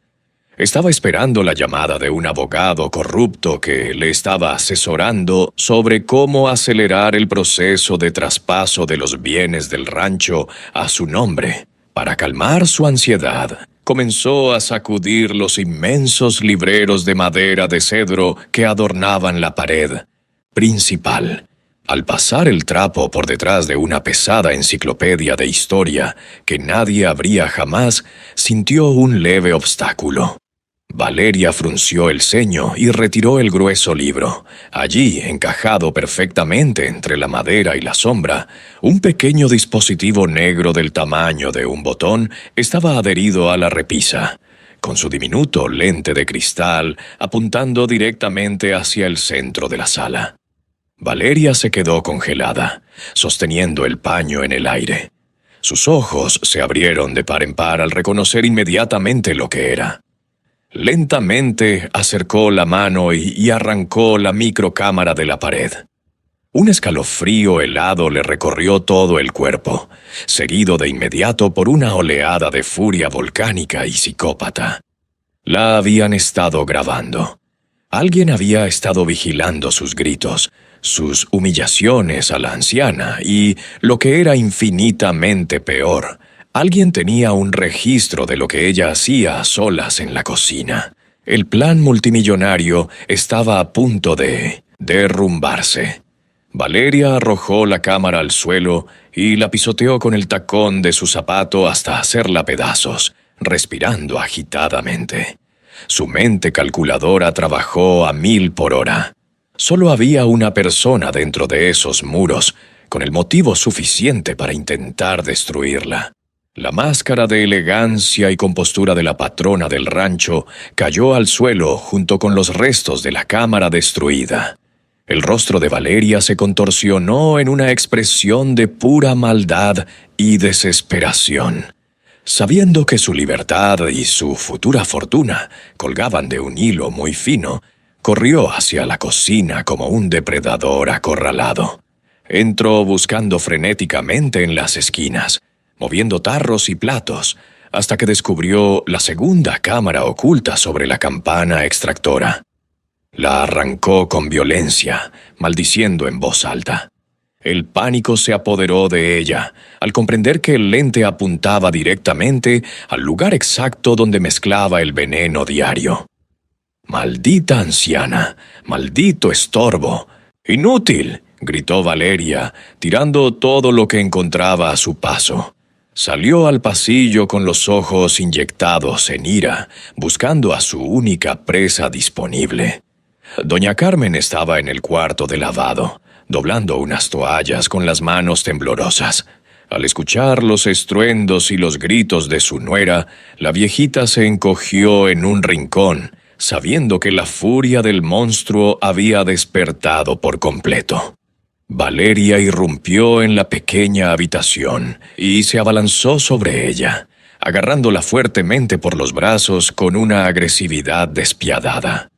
Estaba esperando la llamada de un abogado corrupto que le estaba asesorando sobre cómo acelerar el proceso de traspaso de los bienes del rancho a su nombre. Para calmar su ansiedad, comenzó a sacudir los inmensos libreros de madera de cedro que adornaban la pared principal. Al pasar el trapo por detrás de una pesada enciclopedia de historia que nadie abría jamás, sintió un leve obstáculo. Valeria frunció el ceño y retiró el grueso libro. Allí, encajado perfectamente entre la madera y la sombra, un pequeño dispositivo negro del tamaño de un botón estaba adherido a la repisa, con su diminuto lente de cristal apuntando directamente hacia el centro de la sala. Valeria se quedó congelada, sosteniendo el paño en el aire. Sus ojos se abrieron de par en par al reconocer inmediatamente lo que era. Lentamente acercó la mano y arrancó la microcámara de la pared. Un escalofrío helado le recorrió todo el cuerpo, seguido de inmediato por una oleada de furia volcánica y psicópata. La habían estado grabando. Alguien había estado vigilando sus gritos, sus humillaciones a la anciana y, lo que era infinitamente peor, alguien tenía un registro de lo que ella hacía a solas en la cocina. El plan multimillonario estaba a punto de derrumbarse. Valeria arrojó la cámara al suelo y la pisoteó con el tacón de su zapato hasta hacerla pedazos, respirando agitadamente. Su mente calculadora trabajó a 1000 por hora. Solo había una persona dentro de esos muros, con el motivo suficiente para intentar destruirla. La máscara de elegancia y compostura de la patrona del rancho cayó al suelo junto con los restos de la cámara destruida. El rostro de Valeria se contorsionó en una expresión de pura maldad y desesperación. Sabiendo que su libertad y su futura fortuna colgaban de un hilo muy fino, corrió hacia la cocina como un depredador acorralado. Entró buscando frenéticamente en las esquinas, moviendo tarros y platos, hasta que descubrió la segunda cámara oculta sobre la campana extractora. La arrancó con violencia, maldiciendo en voz alta. El pánico se apoderó de ella al comprender que el lente apuntaba directamente al lugar exacto donde mezclaba el veneno diario. «¡Maldita anciana! ¡Maldito estorbo! ¡Inútil!», gritó Valeria, tirando todo lo que encontraba a su paso. Salió al pasillo con los ojos inyectados en ira, buscando a su única presa disponible. Doña Carmen estaba en el cuarto de lavado, doblando unas toallas con las manos temblorosas. Al escuchar los estruendos y los gritos de su nuera, la viejita se encogió en un rincón, sabiendo que la furia del monstruo había despertado por completo. Valeria irrumpió en la pequeña habitación y se abalanzó sobre ella, agarrándola fuertemente por los brazos con una agresividad despiadada.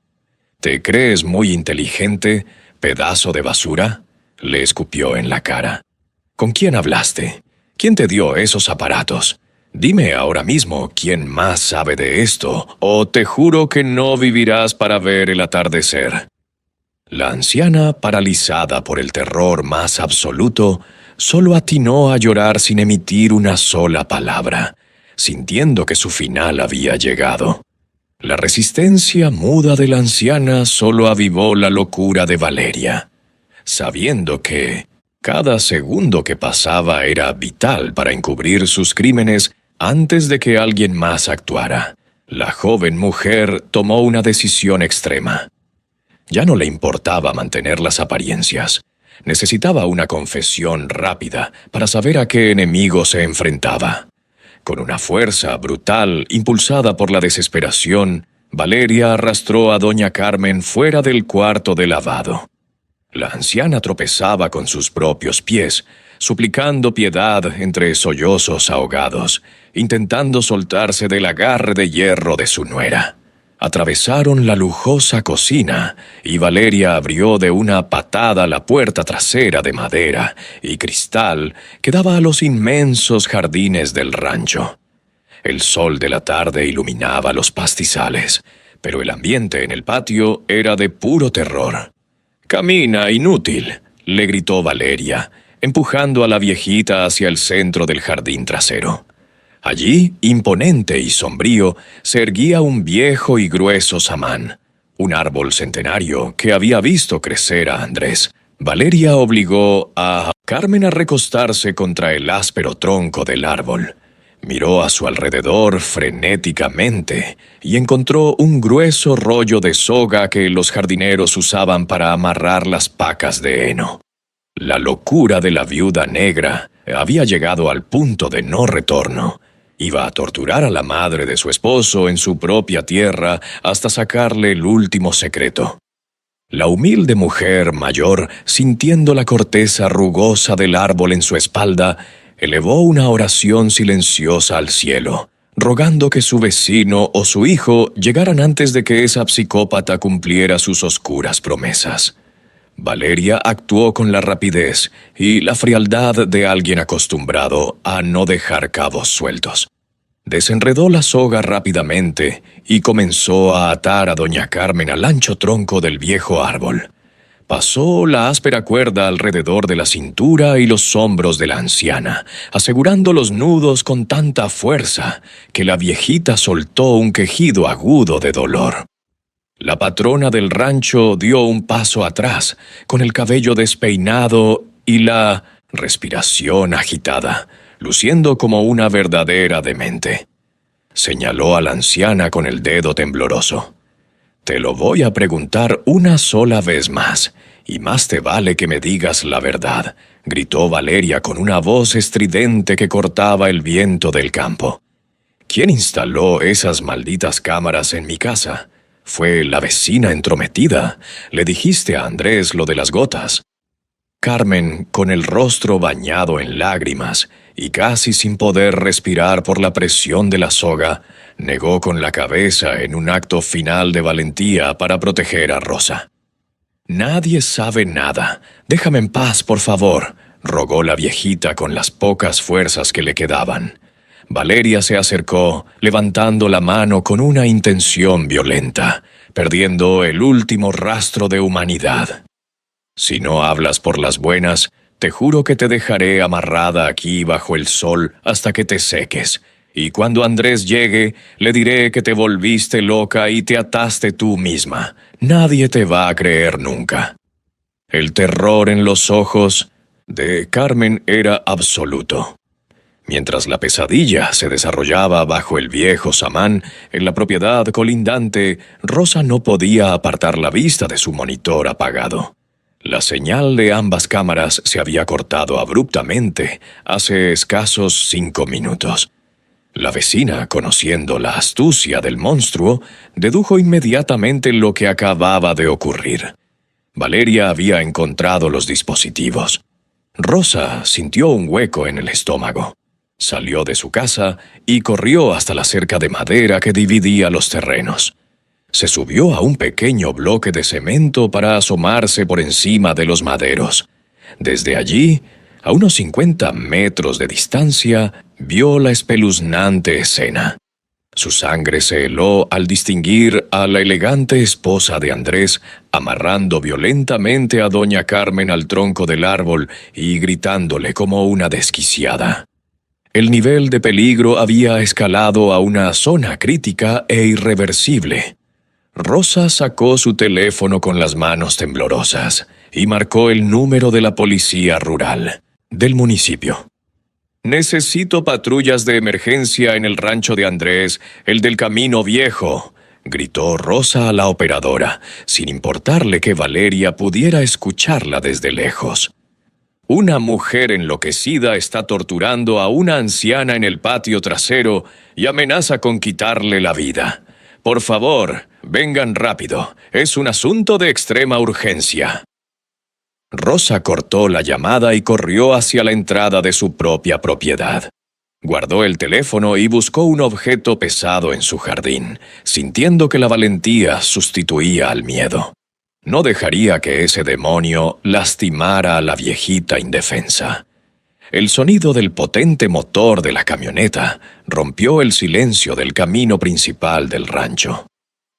«¿Te crees muy inteligente, pedazo de basura?», le escupió en la cara. «¿Con quién hablaste? ¿Quién te dio esos aparatos? Dime ahora mismo quién más sabe de esto, o te juro que no vivirás para ver el atardecer». La anciana, paralizada por el terror más absoluto, solo atinó a llorar sin emitir una sola palabra, sintiendo que su final había llegado. La resistencia muda de la anciana solo avivó la locura de Valeria. Sabiendo que cada segundo que pasaba era vital para encubrir sus crímenes antes de que alguien más actuara, la joven mujer tomó una decisión extrema. Ya no le importaba mantener las apariencias. Necesitaba una confesión rápida para saber a qué enemigo se enfrentaba. Con una fuerza brutal, impulsada por la desesperación, Valeria arrastró a doña Carmen fuera del cuarto de lavado. La anciana tropezaba con sus propios pies, suplicando piedad entre sollozos ahogados, intentando soltarse del agarre de hierro de su nuera. Atravesaron la lujosa cocina y Valeria abrió de una patada la puerta trasera de madera y cristal que daba a los inmensos jardines del rancho. El sol de la tarde iluminaba los pastizales, pero el ambiente en el patio era de puro terror. «¡Camina, inútil!», le gritó Valeria, empujando a la viejita hacia el centro del jardín trasero. Allí, imponente y sombrío, se erguía un viejo y grueso samán, un árbol centenario que había visto crecer a Andrés. Valeria obligó a Carmen a recostarse contra el áspero tronco del árbol. Miró a su alrededor frenéticamente y encontró un grueso rollo de soga que los jardineros usaban para amarrar las pacas de heno. La locura de la viuda negra había llegado al punto de no retorno. Iba a torturar a la madre de su esposo en su propia tierra hasta sacarle el último secreto. La humilde mujer mayor, sintiendo la corteza rugosa del árbol en su espalda, elevó una oración silenciosa al cielo, rogando que su vecino o su hijo llegaran antes de que esa psicópata cumpliera sus oscuras promesas. Valeria actuó con la rapidez y la frialdad de alguien acostumbrado a no dejar cabos sueltos. Desenredó la soga rápidamente y comenzó a atar a doña Carmen al ancho tronco del viejo árbol. Pasó la áspera cuerda alrededor de la cintura y los hombros de la anciana, asegurando los nudos con tanta fuerza que la viejita soltó un quejido agudo de dolor. La patrona del rancho dio un paso atrás, con el cabello despeinado y la respiración agitada, luciendo como una verdadera demente. Señaló a la anciana con el dedo tembloroso. «Te lo voy a preguntar una sola vez más, y más te vale que me digas la verdad», gritó Valeria con una voz estridente que cortaba el viento del campo. «¿Quién instaló esas malditas cámaras en mi casa? Fue la vecina entrometida. Le dijiste a Andrés lo de las gotas». Carmen, con el rostro bañado en lágrimas y casi sin poder respirar por la presión de la soga, negó con la cabeza en un acto final de valentía para proteger a Rosa. «Nadie sabe nada. Déjame en paz, por favor», rogó la viejita con las pocas fuerzas que le quedaban. Valeria se acercó, levantando la mano con una intención violenta, perdiendo el último rastro de humanidad. «Si no hablas por las buenas, te juro que te dejaré amarrada aquí bajo el sol hasta que te seques, y cuando Andrés llegue, le diré que te volviste loca y te ataste tú misma. Nadie te va a creer nunca». El terror en los ojos de Carmen era absoluto. Mientras la pesadilla se desarrollaba bajo el viejo samán en la propiedad colindante, Rosa no podía apartar la vista de su monitor apagado. La señal de ambas cámaras se había cortado abruptamente hace escasos 5 minutos. La vecina, conociendo la astucia del monstruo, dedujo inmediatamente lo que acababa de ocurrir. Valeria había encontrado los dispositivos. Rosa sintió un hueco en el estómago. Salió de su casa y corrió hasta la cerca de madera que dividía los terrenos. Se subió a un pequeño bloque de cemento para asomarse por encima de los maderos. Desde allí, a unos 50 metros de distancia, vio la espeluznante escena. Su sangre se heló al distinguir a la elegante esposa de Andrés amarrando violentamente a doña Carmen al tronco del árbol y gritándole como una desquiciada. El nivel de peligro había escalado a una zona crítica e irreversible. Rosa sacó su teléfono con las manos temblorosas y marcó el número de la policía rural del municipio. «Necesito patrullas de emergencia en el rancho de Andrés, el del Camino Viejo», gritó Rosa a la operadora, sin importarle que Valeria pudiera escucharla desde lejos. «Una mujer enloquecida está torturando a una anciana en el patio trasero y amenaza con quitarle la vida. Por favor, vengan rápido. Es un asunto de extrema urgencia». Rosa cortó la llamada y corrió hacia la entrada de su propia propiedad. Guardó el teléfono y buscó un objeto pesado en su jardín, sintiendo que la valentía sustituía al miedo. No dejaría que ese demonio lastimara a la viejita indefensa. El sonido del potente motor de la camioneta rompió el silencio del camino principal del rancho.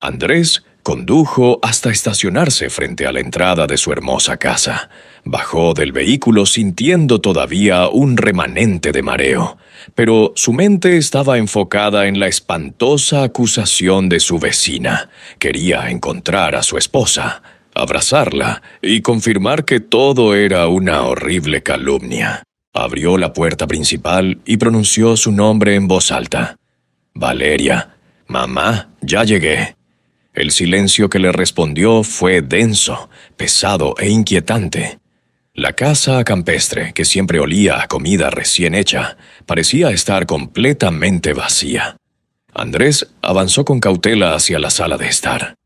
Andrés condujo hasta estacionarse frente a la entrada de su hermosa casa. Bajó del vehículo sintiendo todavía un remanente de mareo, pero su mente estaba enfocada en la espantosa acusación de su vecina. Quería encontrar a su esposa, abrazarla y confirmar que todo era una horrible calumnia. Abrió la puerta principal y pronunció su nombre en voz alta. «Valeria, mamá, ya llegué». El silencio que le respondió fue denso, pesado e inquietante. La casa campestre, que siempre olía a comida recién hecha, parecía estar completamente vacía. Andrés avanzó con cautela hacia la sala de estar.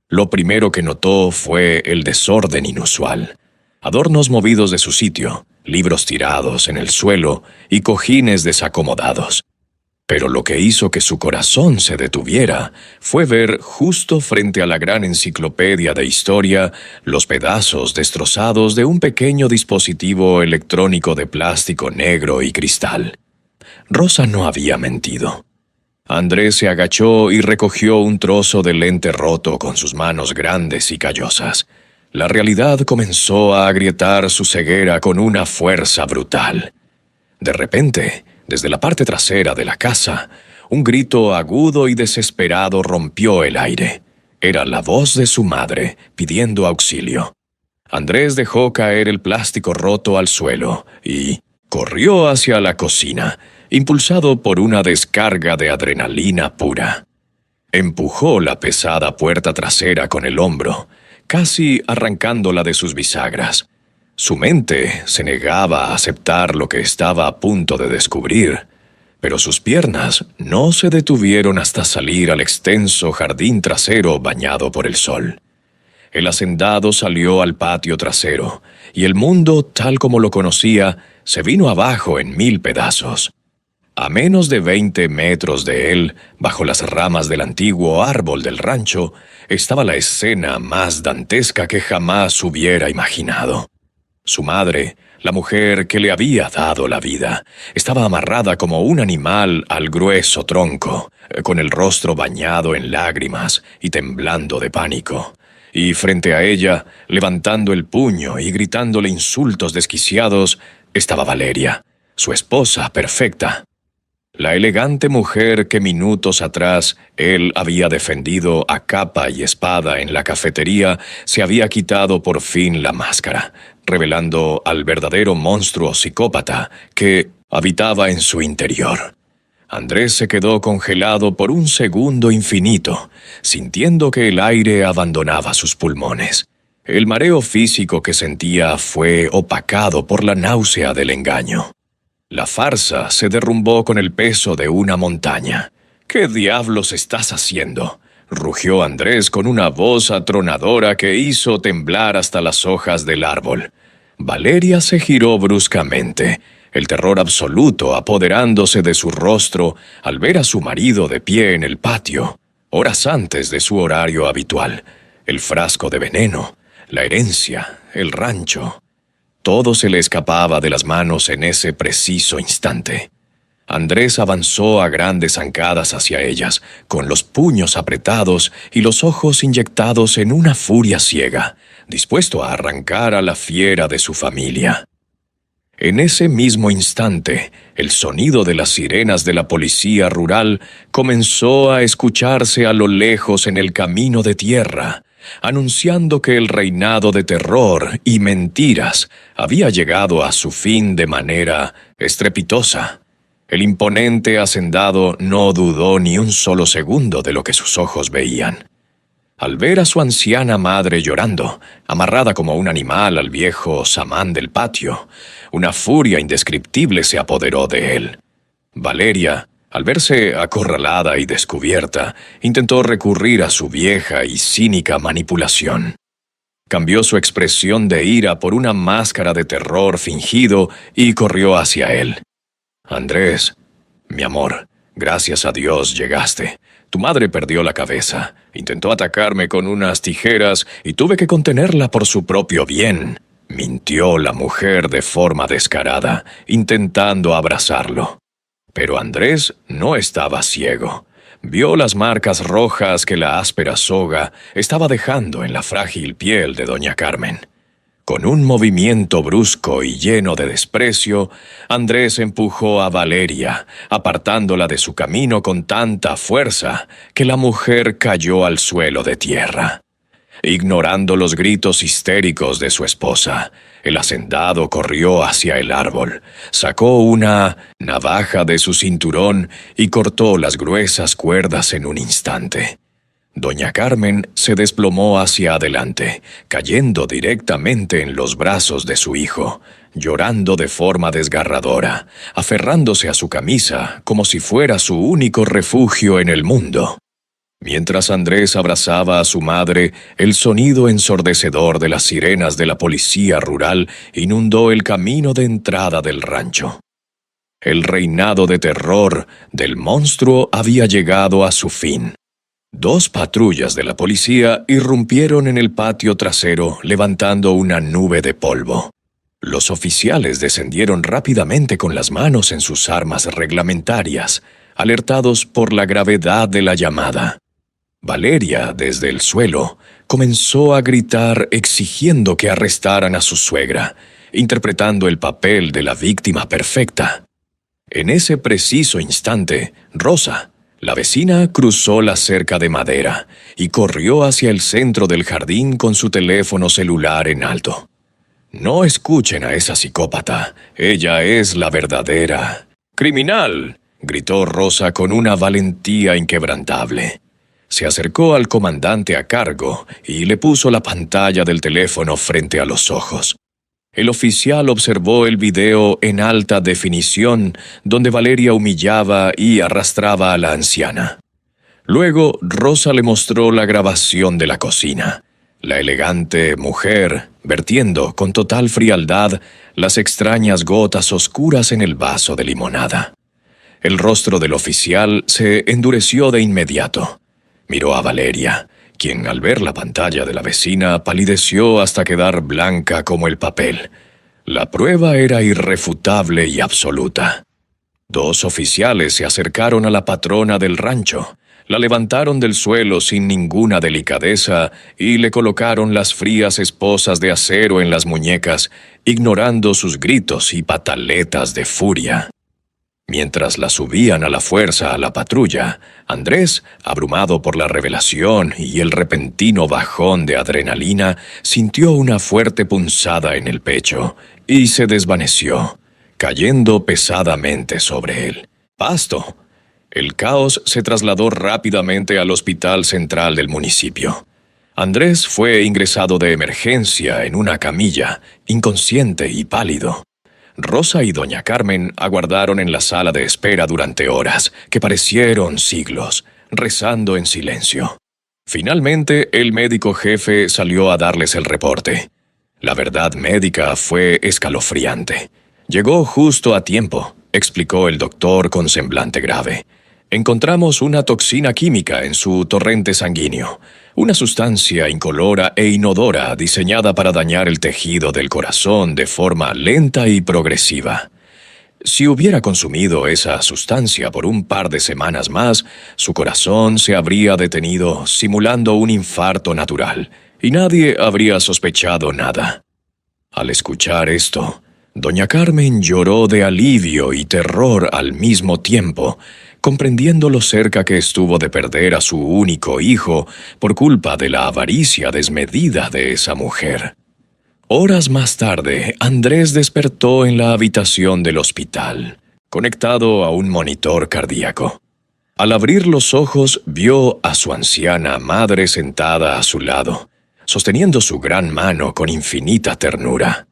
Lo primero que notó fue el desorden inusual. Adornos movidos de su sitio, libros tirados en el suelo y cojines desacomodados. Pero lo que hizo que su corazón se detuviera fue ver justo frente a la gran enciclopedia de historia los pedazos destrozados de un pequeño dispositivo electrónico de plástico negro y cristal. Rosa no había mentido. Andrés se agachó y recogió un trozo de lente roto con sus manos grandes y callosas. La realidad comenzó a agrietar su ceguera con una fuerza brutal. De repente, desde la parte trasera de la casa, un grito agudo y desesperado rompió el aire. Era la voz de su madre, pidiendo auxilio. Andrés dejó caer el plástico roto al suelo y corrió hacia la cocina, impulsado por una descarga de adrenalina pura. Empujó la pesada puerta trasera con el hombro, casi arrancándola de sus bisagras. Su mente se negaba a aceptar lo que estaba a punto de descubrir, pero sus piernas no se detuvieron hasta salir al extenso jardín trasero bañado por el sol. El hacendado salió al patio trasero, y el mundo, tal como lo conocía, se vino abajo en 1000 pedazos. A menos de 20 metros de él, bajo las ramas del antiguo árbol del rancho, estaba la escena más dantesca que jamás hubiera imaginado. Su madre, la mujer que le había dado la vida, estaba amarrada como un animal al grueso tronco, con el rostro bañado en lágrimas y temblando de pánico. Y frente a ella, levantando el puño y gritándole insultos desquiciados, estaba Valeria, su esposa perfecta. La elegante mujer que minutos atrás él había defendido a capa y espada en la cafetería se había quitado por fin la máscara, revelando al verdadero monstruo psicópata que habitaba en su interior. Andrés se quedó congelado por un segundo infinito, sintiendo que el aire abandonaba sus pulmones. El mareo físico que sentía fue opacado por la náusea del engaño. La farsa se derrumbó con el peso de una montaña. «¿Qué diablos estás haciendo?», rugió Andrés con una voz atronadora que hizo temblar hasta las hojas del árbol. Valeria se giró bruscamente, el terror absoluto apoderándose de su rostro al ver a su marido de pie en el patio, horas antes de su horario habitual. El frasco de veneno, la herencia, el rancho. Todo se le escapaba de las manos en ese preciso instante. Andrés avanzó a grandes zancadas hacia ellas, con los puños apretados y los ojos inyectados en una furia ciega, dispuesto a arrancar a la fiera de su familia. En ese mismo instante, el sonido de las sirenas de la policía rural comenzó a escucharse a lo lejos en el camino de tierra, anunciando que el reinado de terror y mentiras había llegado a su fin de manera estrepitosa. El imponente hacendado no dudó ni un solo segundo de lo que sus ojos veían. Al ver a su anciana madre llorando, amarrada como un animal al viejo samán del patio, una furia indescriptible se apoderó de él. Valeria, al verse acorralada y descubierta, intentó recurrir a su vieja y cínica manipulación. Cambió su expresión de ira por una máscara de terror fingido y corrió hacia él. «Andrés, mi amor, gracias a Dios llegaste. Tu madre perdió la cabeza, intentó atacarme con unas tijeras y tuve que contenerla por su propio bien», mintió la mujer de forma descarada, intentando abrazarlo. Pero Andrés no estaba ciego. Vio las marcas rojas que la áspera soga estaba dejando en la frágil piel de doña Carmen. Con un movimiento brusco y lleno de desprecio, Andrés empujó a Valeria, apartándola de su camino con tanta fuerza que la mujer cayó al suelo de tierra. Ignorando los gritos histéricos de su esposa, el hacendado corrió hacia el árbol, sacó una navaja de su cinturón y cortó las gruesas cuerdas en un instante. Doña Carmen se desplomó hacia adelante, cayendo directamente en los brazos de su hijo, llorando de forma desgarradora, aferrándose a su camisa como si fuera su único refugio en el mundo. Mientras Andrés abrazaba a su madre, el sonido ensordecedor de las sirenas de la policía rural inundó el camino de entrada del rancho. El reinado de terror del monstruo había llegado a su fin. 2 patrullas de la policía irrumpieron en el patio trasero levantando una nube de polvo. Los oficiales descendieron rápidamente con las manos en sus armas reglamentarias, alertados por la gravedad de la llamada. Valeria, desde el suelo, comenzó a gritar exigiendo que arrestaran a su suegra, interpretando el papel de la víctima perfecta. En ese preciso instante, Rosa, la vecina, cruzó la cerca de madera y corrió hacia el centro del jardín con su teléfono celular en alto. «No escuchen a esa psicópata, ella es la verdadera». «¡Criminal!», gritó Rosa con una valentía inquebrantable. Se acercó al comandante a cargo y le puso la pantalla del teléfono frente a los ojos. El oficial observó el video en alta definición donde Valeria humillaba y arrastraba a la anciana. Luego, Rosa le mostró la grabación de la cocina. La elegante mujer, vertiendo con total frialdad las extrañas gotas oscuras en el vaso de limonada. El rostro del oficial se endureció de inmediato. Miró a Valeria, quien al ver la pantalla de la vecina palideció hasta quedar blanca como el papel. La prueba era irrefutable y absoluta. 2 oficiales se acercaron a la patrona del rancho, la levantaron del suelo sin ninguna delicadeza y le colocaron las frías esposas de acero en las muñecas, ignorando sus gritos y pataletas de furia. Mientras la subían a la fuerza a la patrulla, Andrés, abrumado por la revelación y el repentino bajón de adrenalina, sintió una fuerte punzada en el pecho y se desvaneció, cayendo pesadamente sobre él. ¡Pasto! El caos se trasladó rápidamente al hospital central del municipio. Andrés fue ingresado de emergencia en una camilla, inconsciente y pálido. Rosa y doña Carmen aguardaron en la sala de espera durante horas, que parecieron siglos, rezando en silencio. Finalmente, el médico jefe salió a darles el reporte. La verdad médica fue escalofriante. Llegó justo a tiempo, explicó el doctor con semblante grave. Encontramos una toxina química en su torrente sanguíneo, una sustancia incolora e inodora diseñada para dañar el tejido del corazón de forma lenta y progresiva. Si hubiera consumido esa sustancia por un par de semanas más, su corazón se habría detenido simulando un infarto natural, y nadie habría sospechado nada. Al escuchar esto, doña Carmen lloró de alivio y terror al mismo tiempo, comprendiendo lo cerca que estuvo de perder a su único hijo por culpa de la avaricia desmedida de esa mujer. Horas más tarde, Andrés despertó en la habitación del hospital, conectado a un monitor cardíaco. Al abrir los ojos, vio a su anciana madre sentada a su lado, sosteniendo su gran mano con infinita ternura.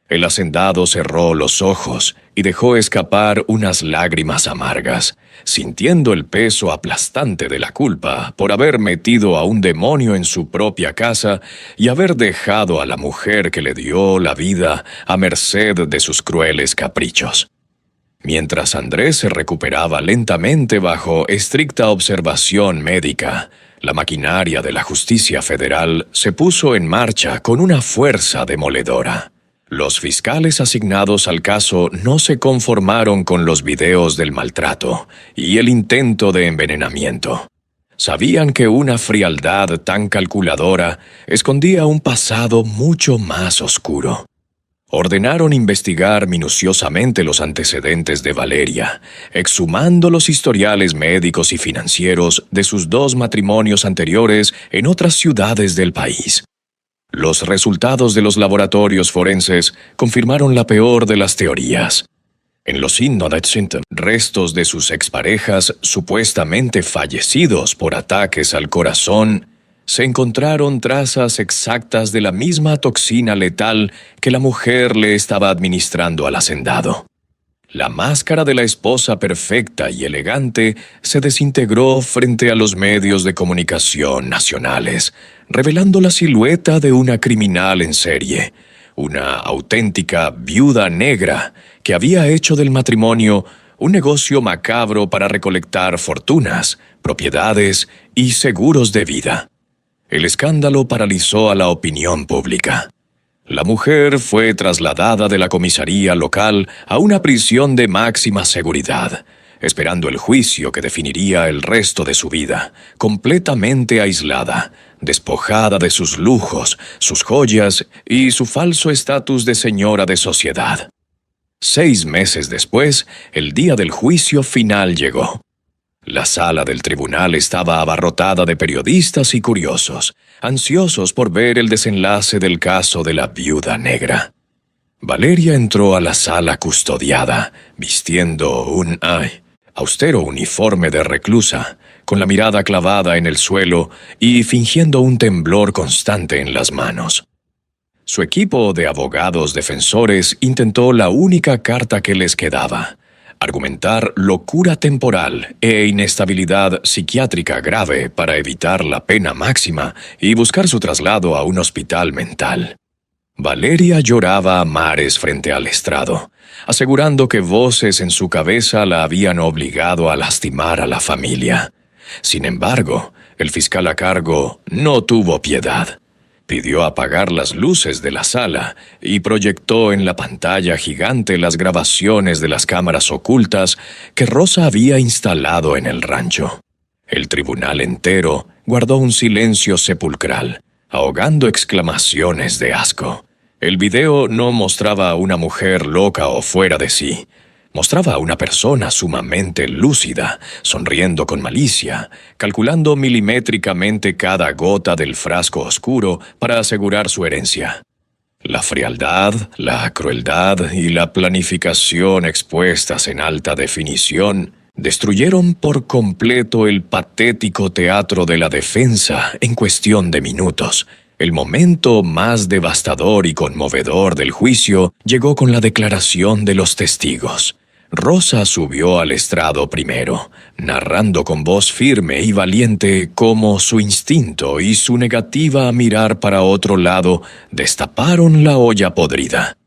El hacendado cerró los ojos y dejó escapar unas lágrimas amargas, sintiendo el peso aplastante de la culpa por haber metido a un demonio en su propia casa y haber dejado a la mujer que le dio la vida a merced de sus crueles caprichos. Mientras Andrés se recuperaba lentamente bajo estricta observación médica, la maquinaria de la justicia federal se puso en marcha con una fuerza demoledora. Los fiscales asignados al caso no se conformaron con los videos del maltrato y el intento de envenenamiento. Sabían que una frialdad tan calculadora escondía un pasado mucho más oscuro. Ordenaron investigar minuciosamente los antecedentes de Valeria, exhumando los historiales médicos y financieros de sus 2 matrimonios anteriores en otras ciudades del país. Los resultados de los laboratorios forenses confirmaron la peor de las teorías. En los innocentes restos de sus exparejas supuestamente fallecidos por ataques al corazón, se encontraron trazas exactas de la misma toxina letal que la mujer le estaba administrando al hacendado. La máscara de la esposa perfecta y elegante se desintegró frente a los medios de comunicación nacionales, revelando la silueta de una criminal en serie, una auténtica viuda negra que había hecho del matrimonio un negocio macabro para recolectar fortunas, propiedades y seguros de vida. El escándalo paralizó a la opinión pública. La mujer fue trasladada de la comisaría local a una prisión de máxima seguridad, esperando el juicio que definiría el resto de su vida, completamente aislada, despojada de sus lujos, sus joyas y su falso estatus de señora de sociedad. 6 meses después, el día del juicio final llegó. La sala del tribunal estaba abarrotada de periodistas y curiosos, ansiosos por ver el desenlace del caso de la viuda negra. Valeria entró a la sala custodiada, vistiendo un austero uniforme de reclusa, con la mirada clavada en el suelo y fingiendo un temblor constante en las manos. Su equipo de abogados defensores intentó la única carta que les quedaba: argumentar locura temporal e inestabilidad psiquiátrica grave para evitar la pena máxima y buscar su traslado a un hospital mental. Valeria lloraba a mares frente al estrado, asegurando que voces en su cabeza la habían obligado a lastimar a la familia. Sin embargo, el fiscal a cargo no tuvo piedad. Pidió apagar las luces de la sala y proyectó en la pantalla gigante las grabaciones de las cámaras ocultas que Rosa había instalado en el rancho. El tribunal entero guardó un silencio sepulcral, ahogando exclamaciones de asco. El video no mostraba a una mujer loca o fuera de sí. Mostraba a una persona sumamente lúcida, sonriendo con malicia, calculando milimétricamente cada gota del frasco oscuro para asegurar su herencia. La frialdad, la crueldad y la planificación expuestas en alta definición destruyeron por completo el patético teatro de la defensa en cuestión de minutos. El momento más devastador y conmovedor del juicio llegó con la declaración de los testigos. Rosa subió al estrado primero, narrando con voz firme y valiente cómo su instinto y su negativa a mirar para otro lado destaparon la olla podrida.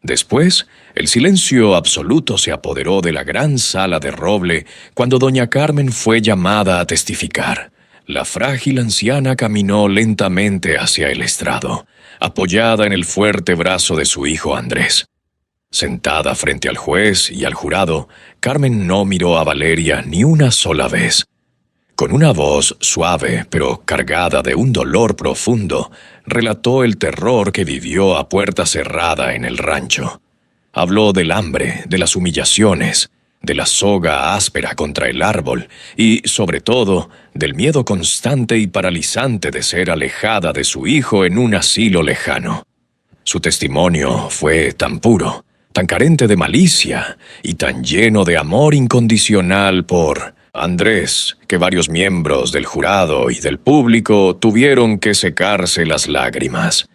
Después, el silencio absoluto se apoderó de la gran sala de roble cuando doña Carmen fue llamada a testificar. La frágil anciana caminó lentamente hacia el estrado, apoyada en el fuerte brazo de su hijo Andrés. Sentada frente al juez y al jurado, Carmen no miró a Valeria ni una sola vez. Con una voz suave, pero cargada de un dolor profundo, relató el terror que vivió a puerta cerrada en el rancho. Habló del hambre, de las humillaciones, de la soga áspera contra el árbol y, sobre todo, del miedo constante y paralizante de ser alejada de su hijo en un asilo lejano. Su testimonio fue tan puro, tan carente de malicia y tan lleno de amor incondicional por Andrés, que varios miembros del jurado y del público tuvieron que secarse las lágrimas.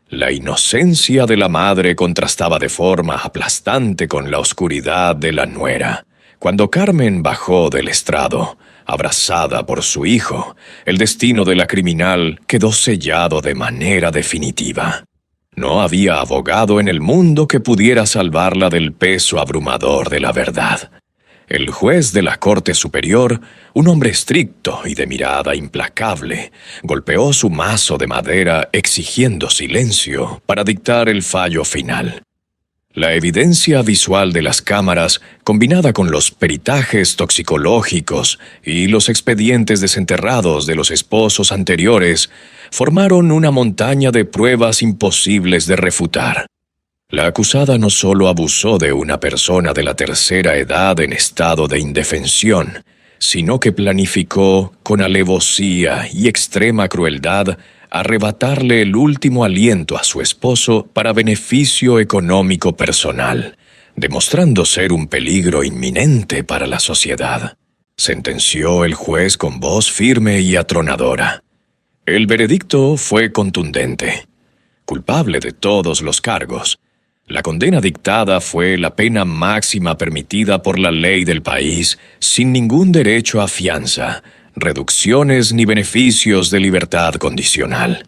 La inocencia de la madre contrastaba de forma aplastante con la oscuridad de la nuera. Cuando Carmen bajó del estrado, abrazada por su hijo, el destino de la criminal quedó sellado de manera definitiva. No había abogado en el mundo que pudiera salvarla del peso abrumador de la verdad. El juez de la Corte Superior, un hombre estricto y de mirada implacable, golpeó su mazo de madera exigiendo silencio para dictar el fallo final. La evidencia visual de las cámaras, combinada con los peritajes toxicológicos y los expedientes desenterrados de los esposos anteriores, formaron una montaña de pruebas imposibles de refutar. La acusada no solo abusó de una persona de la tercera edad en estado de indefensión, sino que planificó, con alevosía y extrema crueldad, arrebatarle el último aliento a su esposo para beneficio económico personal, demostrando ser un peligro inminente para la sociedad. Sentenció el juez con voz firme y atronadora. El veredicto fue contundente. Culpable de todos los cargos, la condena dictada fue la pena máxima permitida por la ley del país, sin ningún derecho a fianza, reducciones ni beneficios de libertad condicional.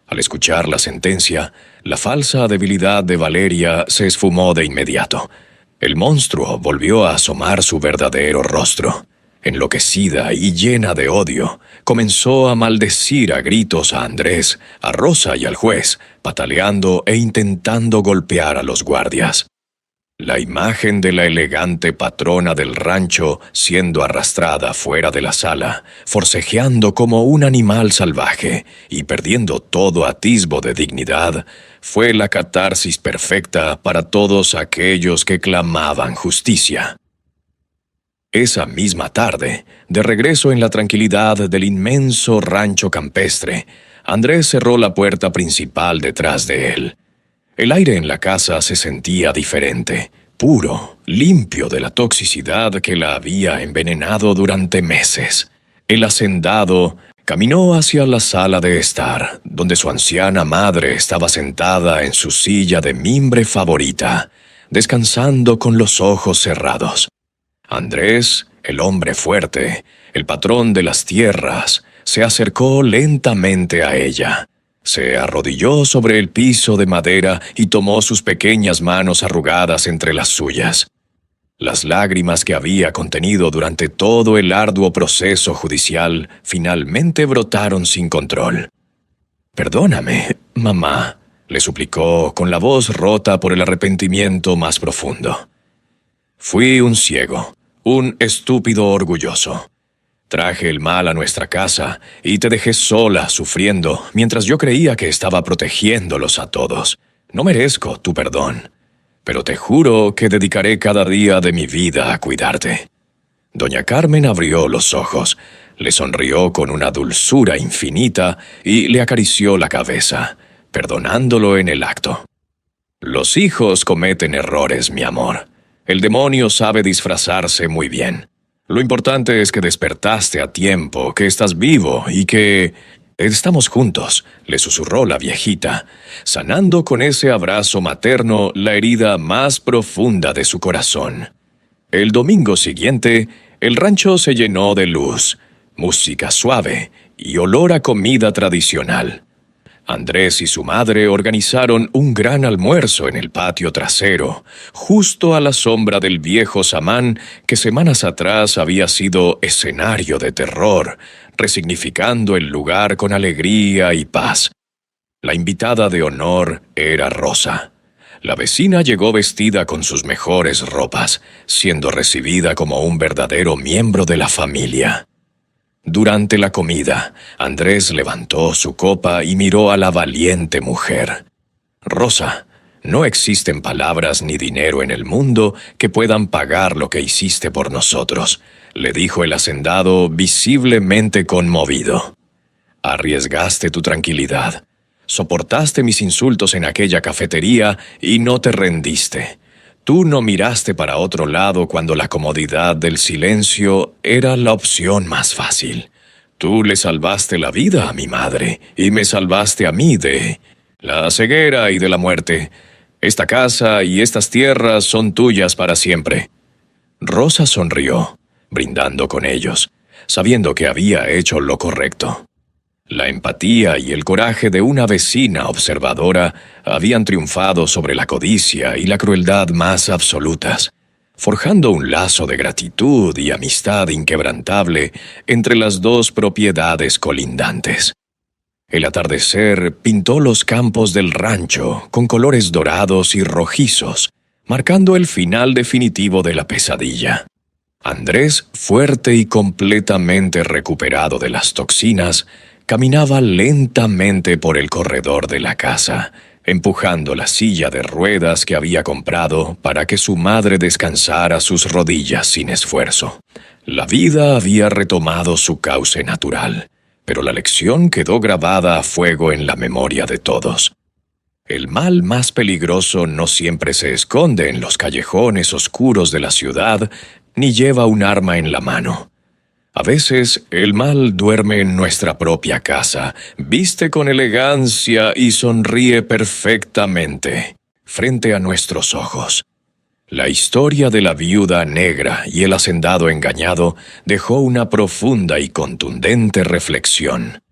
Al escuchar la sentencia, la falsa debilidad de Valeria se esfumó de inmediato. El monstruo volvió a asomar su verdadero rostro. Enloquecida y llena de odio, comenzó a maldecir a gritos a Andrés, a Rosa y al juez, pataleando e intentando golpear a los guardias. La imagen de la elegante patrona del rancho siendo arrastrada fuera de la sala, forcejeando como un animal salvaje y perdiendo todo atisbo de dignidad, fue la catarsis perfecta para todos aquellos que clamaban justicia. Esa misma tarde, de regreso en la tranquilidad del inmenso rancho campestre, Andrés cerró la puerta principal detrás de él. El aire en la casa se sentía diferente, puro, limpio de la toxicidad que la había envenenado durante meses. El hacendado caminó hacia la sala de estar, donde su anciana madre estaba sentada en su silla de mimbre favorita, descansando con los ojos cerrados. Andrés, el hombre fuerte, el patrón de las tierras, se acercó lentamente a ella. Se arrodilló sobre el piso de madera y tomó sus pequeñas manos arrugadas entre las suyas. Las lágrimas que había contenido durante todo el arduo proceso judicial finalmente brotaron sin control. «Perdóname, mamá», le suplicó con la voz rota por el arrepentimiento más profundo. «Fui un ciego, un estúpido orgulloso. Traje el mal a nuestra casa y te dejé sola sufriendo mientras yo creía que estaba protegiéndolos a todos. No merezco tu perdón, pero te juro que dedicaré cada día de mi vida a cuidarte». Doña Carmen abrió los ojos, le sonrió con una dulzura infinita y le acarició la cabeza, perdonándolo en el acto. «Los hijos cometen errores, mi amor. El demonio sabe disfrazarse muy bien. Lo importante es que despertaste a tiempo, que estás vivo y que estamos juntos», le susurró la viejita, sanando con ese abrazo materno la herida más profunda de su corazón. El domingo siguiente, el rancho se llenó de luz, música suave y olor a comida tradicional. Andrés y su madre organizaron un gran almuerzo en el patio trasero, justo a la sombra del viejo samán que semanas atrás había sido escenario de terror, resignificando el lugar con alegría y paz. La invitada de honor era Rosa. La vecina llegó vestida con sus mejores ropas, siendo recibida como un verdadero miembro de la familia. Durante la comida, Andrés levantó su copa y miró a la valiente mujer. «Rosa, no existen palabras ni dinero en el mundo que puedan pagar lo que hiciste por nosotros», le dijo el hacendado visiblemente conmovido. «Arriesgaste tu tranquilidad. Soportaste mis insultos en aquella cafetería y no te rendiste. Tú no miraste para otro lado cuando la comodidad del silencio era la opción más fácil. Tú le salvaste la vida a mi madre y me salvaste a mí de la ceguera y de la muerte. Esta casa y estas tierras son tuyas para siempre». Rosa sonrió, brindando con ellos, sabiendo que había hecho lo correcto. La empatía y el coraje de una vecina observadora habían triunfado sobre la codicia y la crueldad más absolutas, forjando un lazo de gratitud y amistad inquebrantable entre las dos propiedades colindantes. El atardecer pintó los campos del rancho con colores dorados y rojizos, marcando el final definitivo de la pesadilla. Andrés, fuerte y completamente recuperado de las toxinas, caminaba lentamente por el corredor de la casa, empujando la silla de ruedas que había comprado para que su madre descansara sus rodillas sin esfuerzo. La vida había retomado su cauce natural, pero la lección quedó grabada a fuego en la memoria de todos. El mal más peligroso no siempre se esconde en los callejones oscuros de la ciudad, ni lleva un arma en la mano. A veces, el mal duerme en nuestra propia casa, viste con elegancia y sonríe perfectamente, frente a nuestros ojos. La historia de la viuda negra y el hacendado engañado dejó una profunda y contundente reflexión.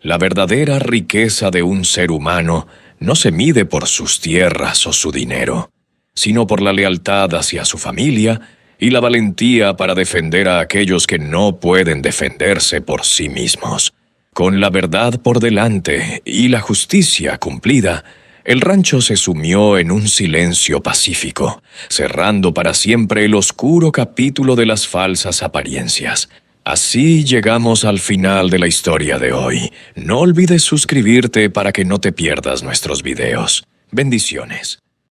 La verdadera riqueza de un ser humano no se mide por sus tierras o su dinero, sino por la lealtad hacia su familia y la valentía para defender a aquellos que no pueden defenderse por sí mismos. Con la verdad por delante y la justicia cumplida, el rancho se sumió en un silencio pacífico, cerrando para siempre el oscuro capítulo de las falsas apariencias. Así llegamos al final de la historia de hoy. No olvides suscribirte para que no te pierdas nuestros videos. Bendiciones.